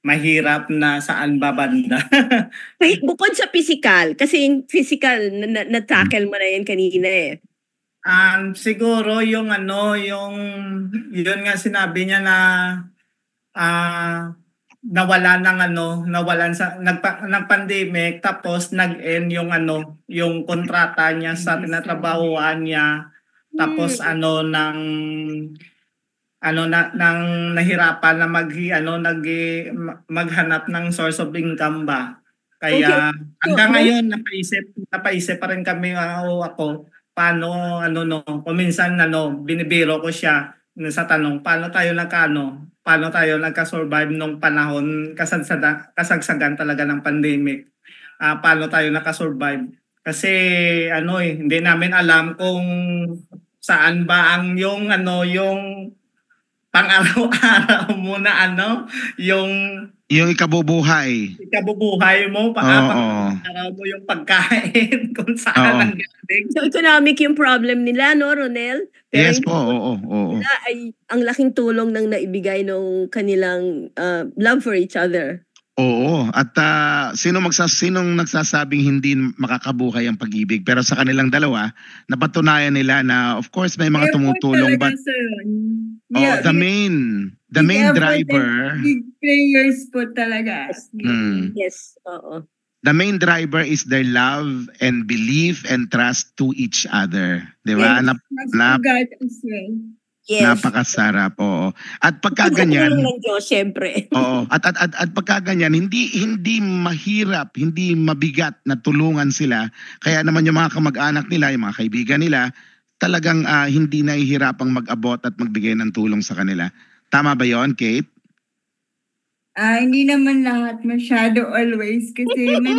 Mahirap na saan babanda. Bukod sa physical, kasi yung physical na-tackle mo na yan kanina eh. Siguro yung yun nga sinabi niya na nag-pandemic tapos nag-end yung kontrata niya sa tinatrabahuan niya tapos nahirapan na maghanap ng source of income ba. Kaya hanggang ngayon napaisip pa rin kami ako paano kung minsan binibiro ko siya sa tanong paano tayo nagka-survive nung panahon kasagsagan talaga ng pandemic. Paano tayo naka-survive? Kasi hindi namin alam kung saan ba ang yung pang-araw-araw mo na Yung ikabubuhay. Ikabubuhay mo, araw mo yung pagkain kung saan ang galing. So economic yung problem nila, no, Ronel? Pero Yes po, oo. nila ay ang laking tulong ng naibigay ng kanilang love for each other. Oo, at sinong nagsasabing hindi makakabuhay ang pag-ibig, pero sa kanilang dalawa napatunayan nila na of course may mga tumutulong, but the main driver, big players po talaga. Yes, oo. The main driver is their love and belief and trust to each other, di ba? Yes, God as well. Yes. Napakasarap, oo. At pagkaganyan, ng Diyos, syempre. oo, at pagkaganyan, hindi mahirap, hindi mabigat na tulungan sila. Kaya naman yung mga kamag-anak nila, yung mga kaibigan nila, talagang hindi nahihirapang mag-abot at magbigay ng tulong sa kanila. Tama ba yon, Kate? Hindi naman lahat masyado always kasi may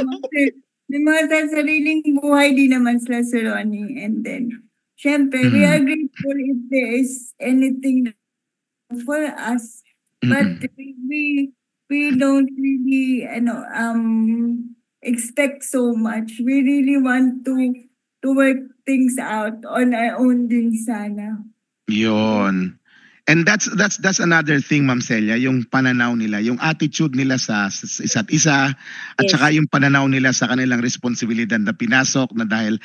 mga sariling buhay din naman sila, Sir Ronnie. And then, syempre, we are grateful if there is anything for us. But we don't really expect so much. We really want to work things out on our own din sana. Yon. And that's another thing, Ma'am Celia, yung pananaw nila, yung attitude nila sa isa't isa, at saka yung pananaw nila sa kanilang responsibilidad na pinasok na dahil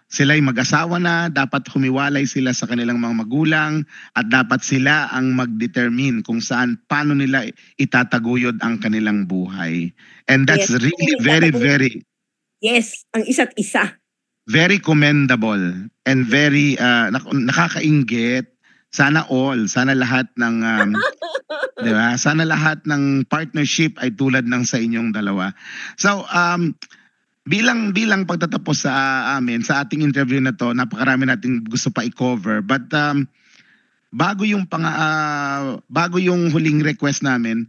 sila'y mag-asawa na, dapat humiwalay sila sa kanilang mga magulang at dapat sila ang mag-determine kung paano nila itataguyod ang kanilang buhay. And that's really very Yes, ang isa't isa. Very commendable and very nakakainggit. Sana lahat ng di ba? Sana lahat ng partnership ay tulad ng sa inyong dalawa. So bilang pagtatapos sa amin sa ating interview na to, napakarami nating gusto pa i-cover, but bago yung huling request namin,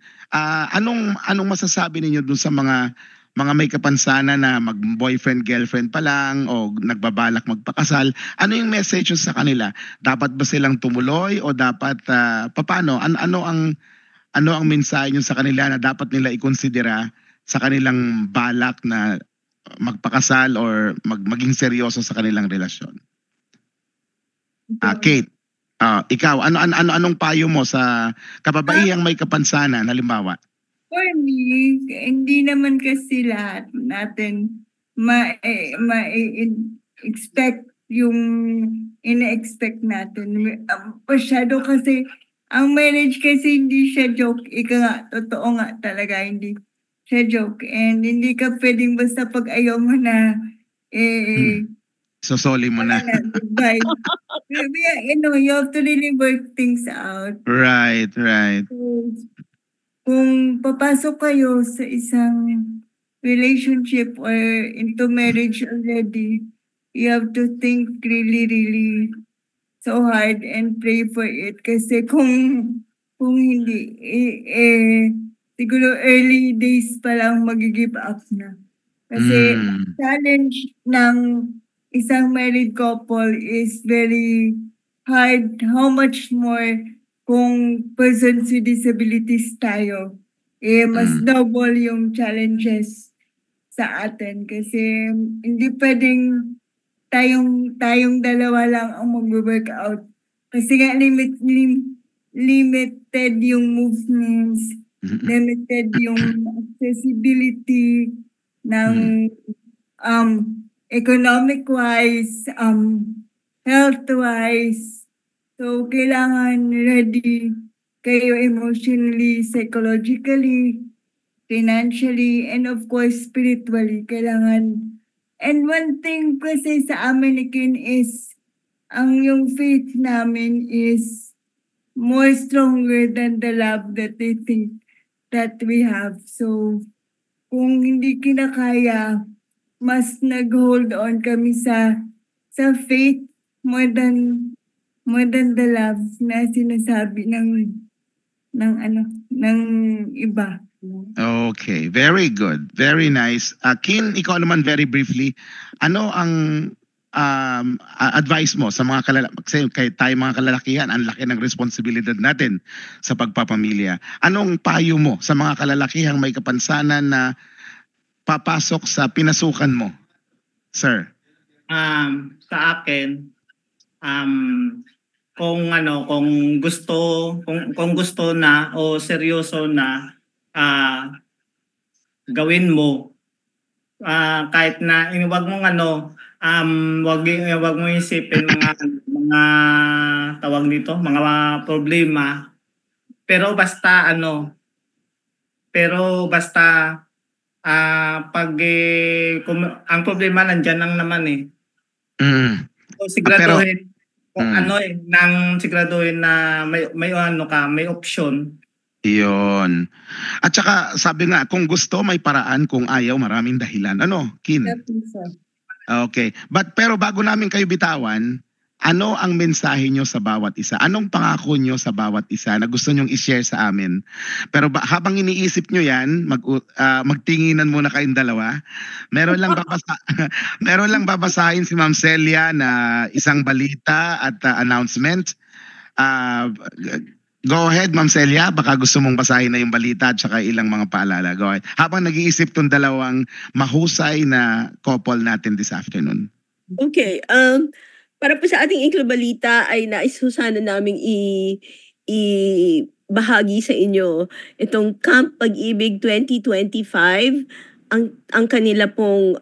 anong masasabi ninyo dun sa mga may kapansanan na mag-boyfriend, girlfriend pa lang o nagbabalak magpakasal? Ano yung message sa kanila? Dapat ba silang tumuloy o dapat paano? Ano ang mensahe nyo sa kanila na dapat nila ikonsidera sa kanilang balak na magpakasal or maging seryoso sa kanilang relasyon? Kate, ikaw, anong payo mo sa kababaihang may kapansanan, halimbawa? For me, hindi naman kasi lahat natin ma-expect yung ina-expect natin. Masyado kasi, ang marriage kasi hindi siya joke. Ika nga, totoo nga talaga, hindi siya joke. And hindi ka pwedeng basta pag ayaw mo na, sosoli mo na. Bye. You have to really work things out. Right. Kung papasok kayo sa isang relationship or into marriage already, you have to think really so hard and pray for it. Kasi kung hindi, siguro early days pa lang mag-give up na. Kasi challenge ng isang married couple is very hard. How much more kung persons with disabilities tayo, mas double yung challenges sa atin. Kasi hindi pwedeng tayong dalawa lang ang mag-workout. Kasi nga limited yung movements, limited yung accessibility ng economic-wise, health-wise. So, kailangan ready kayo emotionally, psychologically, financially, and of course, spiritually. Kailangan. And one thing kasi sa amin ni Kin is, ang yung faith namin is more stronger than the love that they think that we have. So, kung hindi kinakaya, mas nag-hold on kami sa faith more than the love na sinasabi ng iba. Okay, very good. Very nice. Kin, ikaw naman very briefly, ano ang advice mo sa mga kasi tayo mga kalalakihan, ang laki ng responsibilidad natin sa pagpapamilya. Anong payo mo sa mga kalalakihang may kapansanan na papasok sa pinasukan mo, sir? Sa akin, kung gusto na o seryoso na gawin mo, kahit na wag mong wag mo isipin mga tawag nito, mga problema, pero basta pag ang problema nandiyan lang naman eh. So siguraduhin siguraduhin na may option. Iyon. At saka sabi nga, kung gusto may paraan, kung ayaw maraming dahilan. Ano, Kin? Okay. Pero bago namin kayo bitawan, ano ang mensahe nyo sa bawat isa? Anong pangako nyo sa bawat isa na gusto nyong i-share sa amin? Pero habang iniisip nyo yan, magtinginan muna kayong dalawa. Meron lang babasahin si Ma'am Celia na isang balita at announcement. Go ahead, Ma'am Celia. Baka gusto mong basahin na yung balita at saka ilang mga paalala. Go ahead. Habang nag-iisip tong dalawang mahusay na couple natin this afternoon. Okay. Para po sa ating Inklo Balita ay nais ho sana naming bahagi sa inyo itong Camp Pag-ibig 2025. Ang kanila pong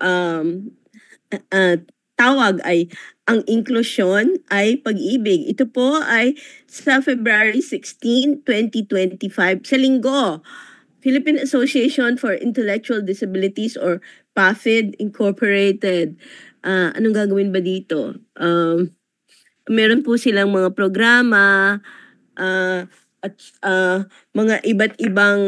tawag ay ang inklusyon ay pag-ibig. Ito po ay sa February 16, 2025 sa linggo. Philippine Association for Intellectual Disabilities or PAFID Incorporated. Anong gagawin ba dito? Meron po silang mga programa at mga iba't ibang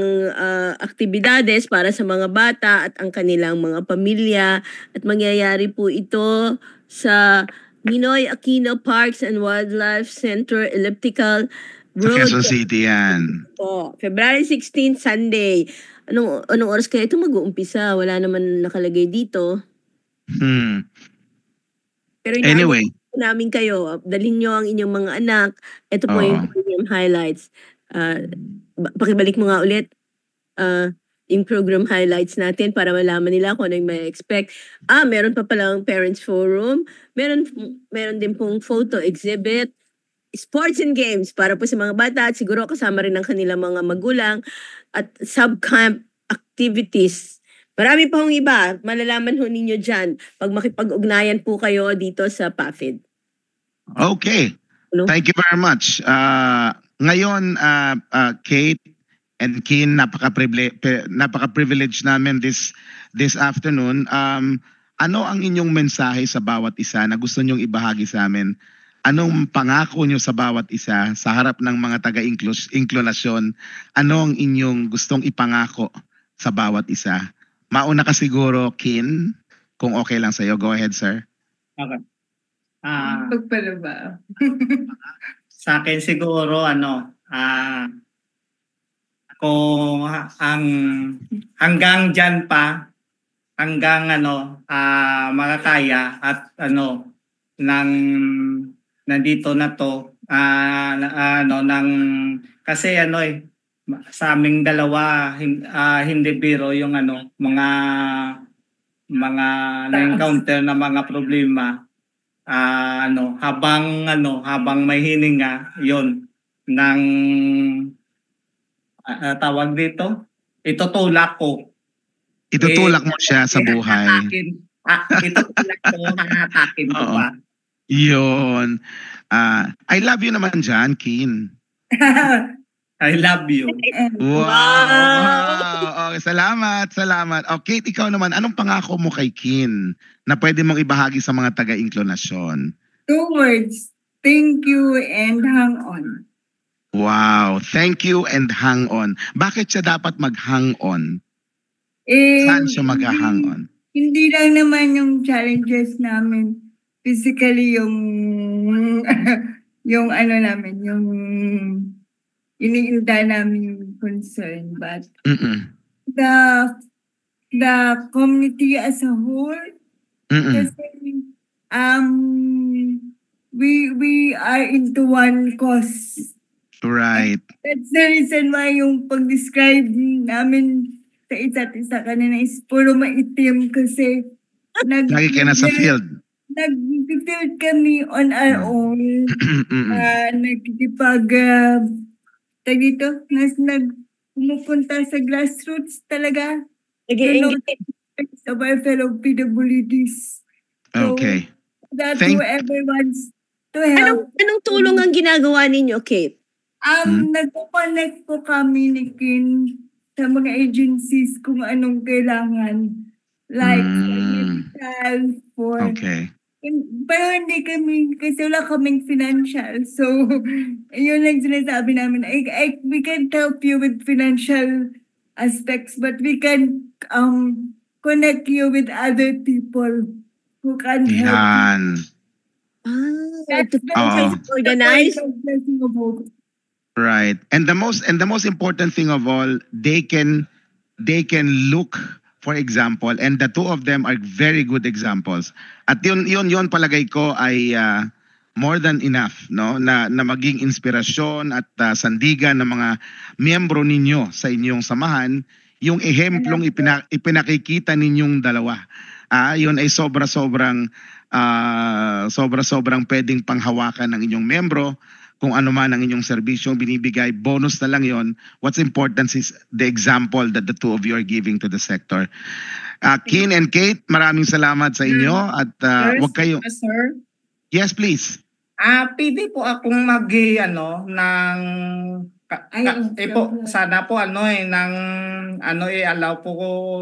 aktibidades para sa mga bata at ang kanilang mga pamilya. At mangyayari po ito sa Ninoy Aquino Parks and Wildlife Center Elliptical Road. Sa Quezon City yan. Po, February 16, Sunday. Anong oras kaya ito mag-uumpisa? Wala naman nakalagay dito. Pero anyway, namin kayo, dalhin nyo ang inyong mga anak. Ito po yung program highlights. Pakibalik mo nga ulit yung program highlights natin para malaman nila kung ano yung may expect. Meron pa palang parents forum. Meron din pong photo exhibit. Sports and games para po sa mga bata at siguro kasama rin ang kanilang mga magulang at sub-camp activities. Marami pa hong iba. Malalaman ho ninyo dyan pag makipag-ugnayan po kayo dito sa PAFID. Okay. Thank you very much. Ngayon, Kate and Kin, napaka-privilege namin this afternoon. Ano ang inyong mensahe sa bawat isa na gusto nyong ibahagi sa amin? Anong pangako nyo sa bawat isa sa harap ng mga taga-inklusyon? Ano ang inyong gustong ipangako sa bawat isa? Mauna ka siguro, Kin, kung okay lang sa'yo. Go ahead, sir. Okay. Pagpala ba? Sa akin siguro, kung hanggang dyan pa, hanggang makakaya at nandito na to, kasi sa aming dalawa hindi biro yung mga na-encounter na mga problema habang may hininga yon ng tawag dito, itutulak ko mo siya sa buhay. Itutulak ko, hahatakin ko pa. Yun. I love you naman dyan, Kin. I love you. Wow! Okay, salamat. Okay, ikaw naman, anong pangako mo kay Kin na pwede mong ibahagi sa mga taga-inklusyon? 2 words. Thank you and hang on. Wow. Thank you and hang on. Bakit siya dapat mag-hang on? Saan siya mag-hang on? Hindi lang naman yung challenges namin. Physically yung yung iniinda namin concern, but the community as a whole, kasi we are into one cause. Right. That's the reason why yung pag-describe namin sa isa't isa kanina is puro maitim kasi Lagi kayo nasa field. nag-field kami on our own. Nagkikipag tag dito, pumupunta sa grassroots talaga. Nag-i-engage. Of our fellow PWDs. So, Okay. that whoever wants to help. Anong tulong ang ginagawa ninyo, Kate? Nagpo-connect po kami ni Kin sa mga agencies kung anong kailangan. Like, for medical, for... Okay. Pero hindi kami, kasi wala kaming financial. So, yun lang sinasabi namin. We can help you with financial aspects, but we can connect you with other people who can help you. Yan. To organize. Right. And the most important thing of all, they can look for example, and the two of them are very good examples. At yun palagay ko ay more than enough, no, na maging inspirasyon at sandigan ng mga miyembro ninyo sa inyong samahan, yung ehemplong ipinakikita ninyong dalawa. Yun ay sobrang pwedeng panghawakan ng inyong membro. Kung ano man ang inyong serbisyong binibigay, bonus na lang yon. What's important is the example that the two of you are giving to the sector. Kin and Kate, maraming salamat sa inyo at wag kayo. Sir? Yes, please. Pwede po akong sana po i-allow po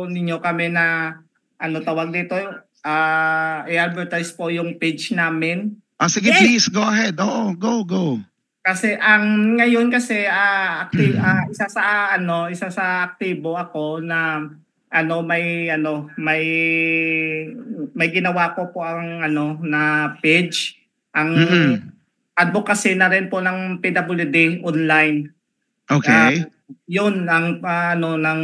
ninyo kami na tawag dito, i-advertise po yung page namin. Sige, please go ahead. Oo, go. Kasi ngayon kasi isa sa aktibo ako na may ginawa ko po ang na page ang advocacy na rin po ng PWD online. Okay. Yun ang nang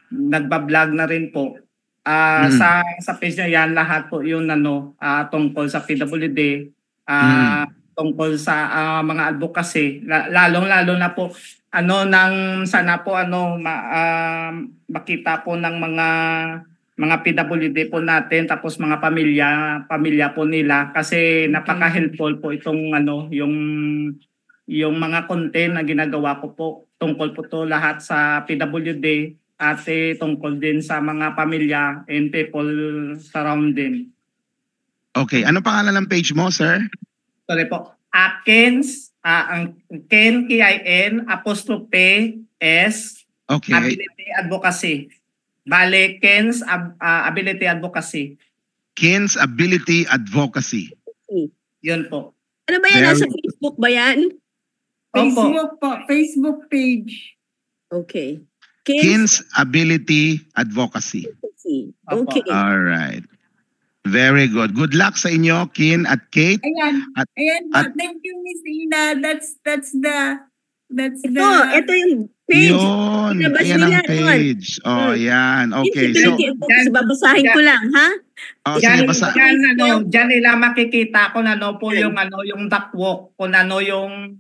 nagba-vlog na rin po. Sa page na yan lahat po yun tungkol sa PWD, tungkol sa mga advocacy, lalong-lalo na po nang sana po makita po ng mga PWD po natin, tapos mga pamilya po nila, kasi napaka-helpful po itong yung mga content na ginagawa ko po, tungkol po to lahat sa PWD at tungkol din sa mga pamilya and people surrounding. Okay, ano pangalan ng page mo, sir? Sorry po. Ang Ken, K-I-N, apostrophe S, okay. Ability Advocacy. Bale, Ken's Ability Advocacy. Ken's Ability Advocacy. Yun po. Ano ba yan? Nasa Facebook ba yan? Facebook po. Facebook page. Okay. Ken's Ability Advocacy. Okay. All right. Very good. Good luck sa inyo, Kin at Kate. Ayan. Thank you, Miss Ina. That's the ito yung page. Yun. Ayan ang page. Yan. Okay. So, babasahin ko lang, ha? Sige, basa. Diyan nila makikita kung po yung duckwalk, kung yung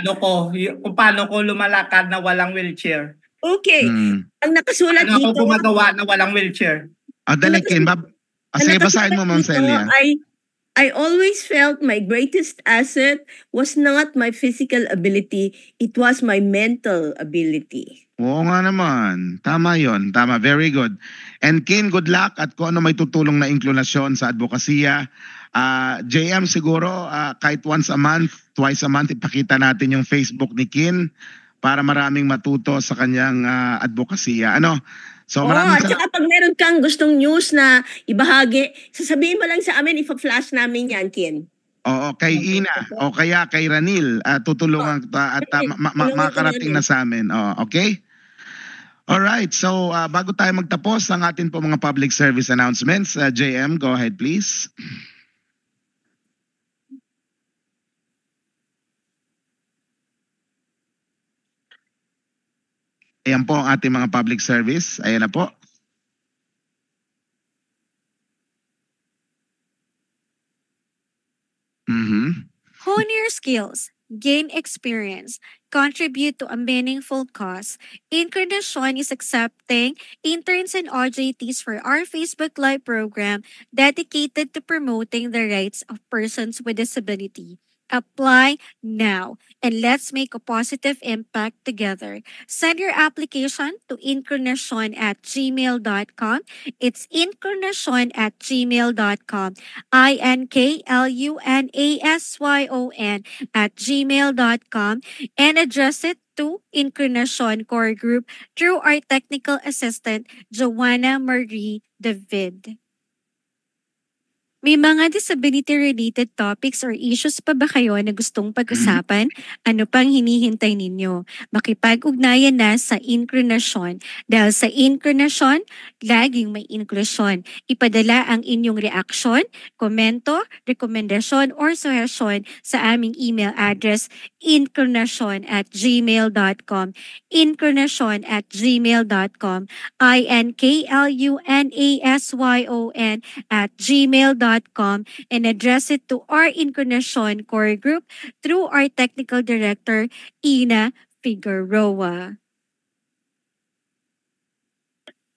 kung paano ko lumalakad na walang wheelchair. Okay. Ang nakasulat dito. Ako gumagawa na walang wheelchair. Dali, Ken. Sige, basahin mo, Ma'am Celia. I always felt my greatest asset was not my physical ability, it was my mental ability. Oo nga naman. Tama yon. Tama. Very good. And Ken, good luck at kung ano may tutulong na inklinasyon sa advokasya. JM siguro, kahit once a month, twice a month, ipakita natin yung Facebook ni Ken para maraming matuto sa kanyang advokasya. So at saka pag meron kang gustong news na ibahagi, sasabihin mo lang sa amin, ipa-flash namin yan, Ken. Oo, kay Ina o kaya kay Ranil, tutulungan at makarating na sa amin. Okay? Alright, so bago tayo magtapos ang atin po mga public service announcements, JM, go ahead please. Ayan po ang ating mga public service. Ayan na po. skills, gain experience, contribute to a meaningful cause. Incarnation is accepting interns and OJTs for our Facebook Live program dedicated to promoting the rights of persons with disability. Apply now and let's make a positive impact together. Send your application to incarnation@gmail.com. It's incarnation@gmail.com. INKLUNASYON@gmail.com and address it to Incarnation Core Group through our technical assistant, Joanna Marie David. May mga disability-related topics or issues pa ba kayo na gustong pag-usapan? Ano pang hinihintay ninyo? Makipag-ugnayan na sa Incarnation. Dahil sa Incarnation, laging may inklusyon. Ipadala ang inyong reaksyon, komento, rekomendasyon, or suhesyon sa aming email address incarnation@gmail.com incarnation@gmail.com INKLUNASYON@gmail.com and address it to our Incarnation Core Group through our Technical Director, Ina Figueroa.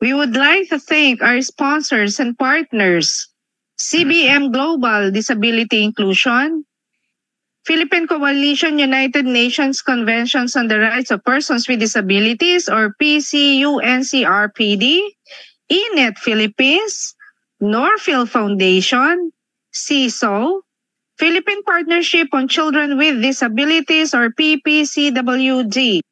We would like to thank our sponsors and partners, CBM Global Disability Inclusion, Philippine Coalition United Nations Conventions on the Rights of Persons with Disabilities or PCUNCRPD, INET Philippines, Norfield Foundation, CISO, Philippine Partnership on Children with Disabilities or PPCWD,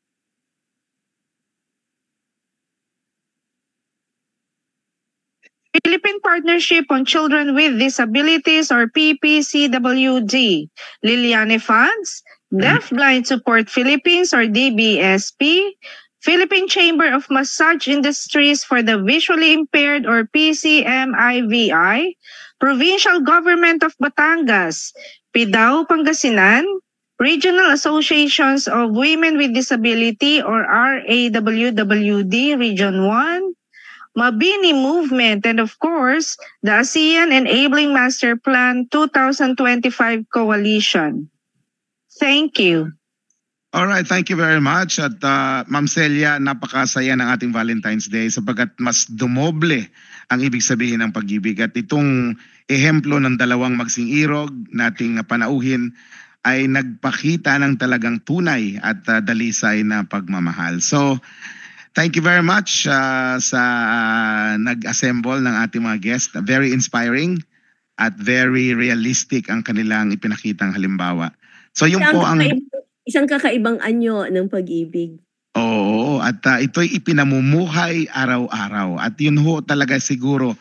Philippine Partnership on Children with Disabilities or PPCWD, Liliane Funds, Deafblind Support Philippines or DBSP, Philippine Chamber of Massage Industries for the Visually Impaired or PCMIVI, Provincial Government of Batangas, PIDAO Pangasinan, Regional Associations of Women with Disability or RAWWD Region 1, Mabini Movement, and of course, the ASEAN Enabling Master Plan 2025 Coalition. Thank you. All right, thank you very much. At Ma'am Celia, napakasaya ng ating Valentine's Day sapagkat mas dumoble ang ibig sabihin ng pag-ibig. At itong ehemplo ng dalawang magsing-irog nating panauhin ay nagpakita ng talagang tunay at dalisay na pagmamahal. So, thank you very much sa nag-assemble ng ating mga guests. Very inspiring at very realistic ang kanilang ipinakitang halimbawa. So yung po ang isang kakaibang anyo ng pag-ibig. Oo, at ito'y ipinamumuhay araw-araw. At yun ho talaga siguro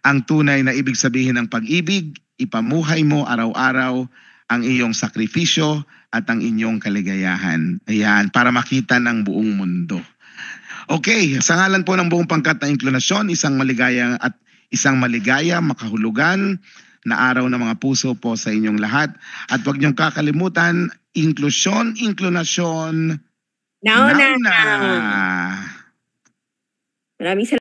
ang tunay na ibig sabihin ng pag-ibig. Ipamuhay mo araw-araw ang iyong sakripisyo at ang inyong kaligayahan. Ayan, para makita ng buong mundo. Okay, sa ngalan po ng buong pangkat na Inkarnasyon, isang maligaya, makahulugan na araw ng mga puso po sa inyong lahat. At huwag niyong kakalimutan, inklusyon, Inkarnasyon, Now. now na. Maraming salamat.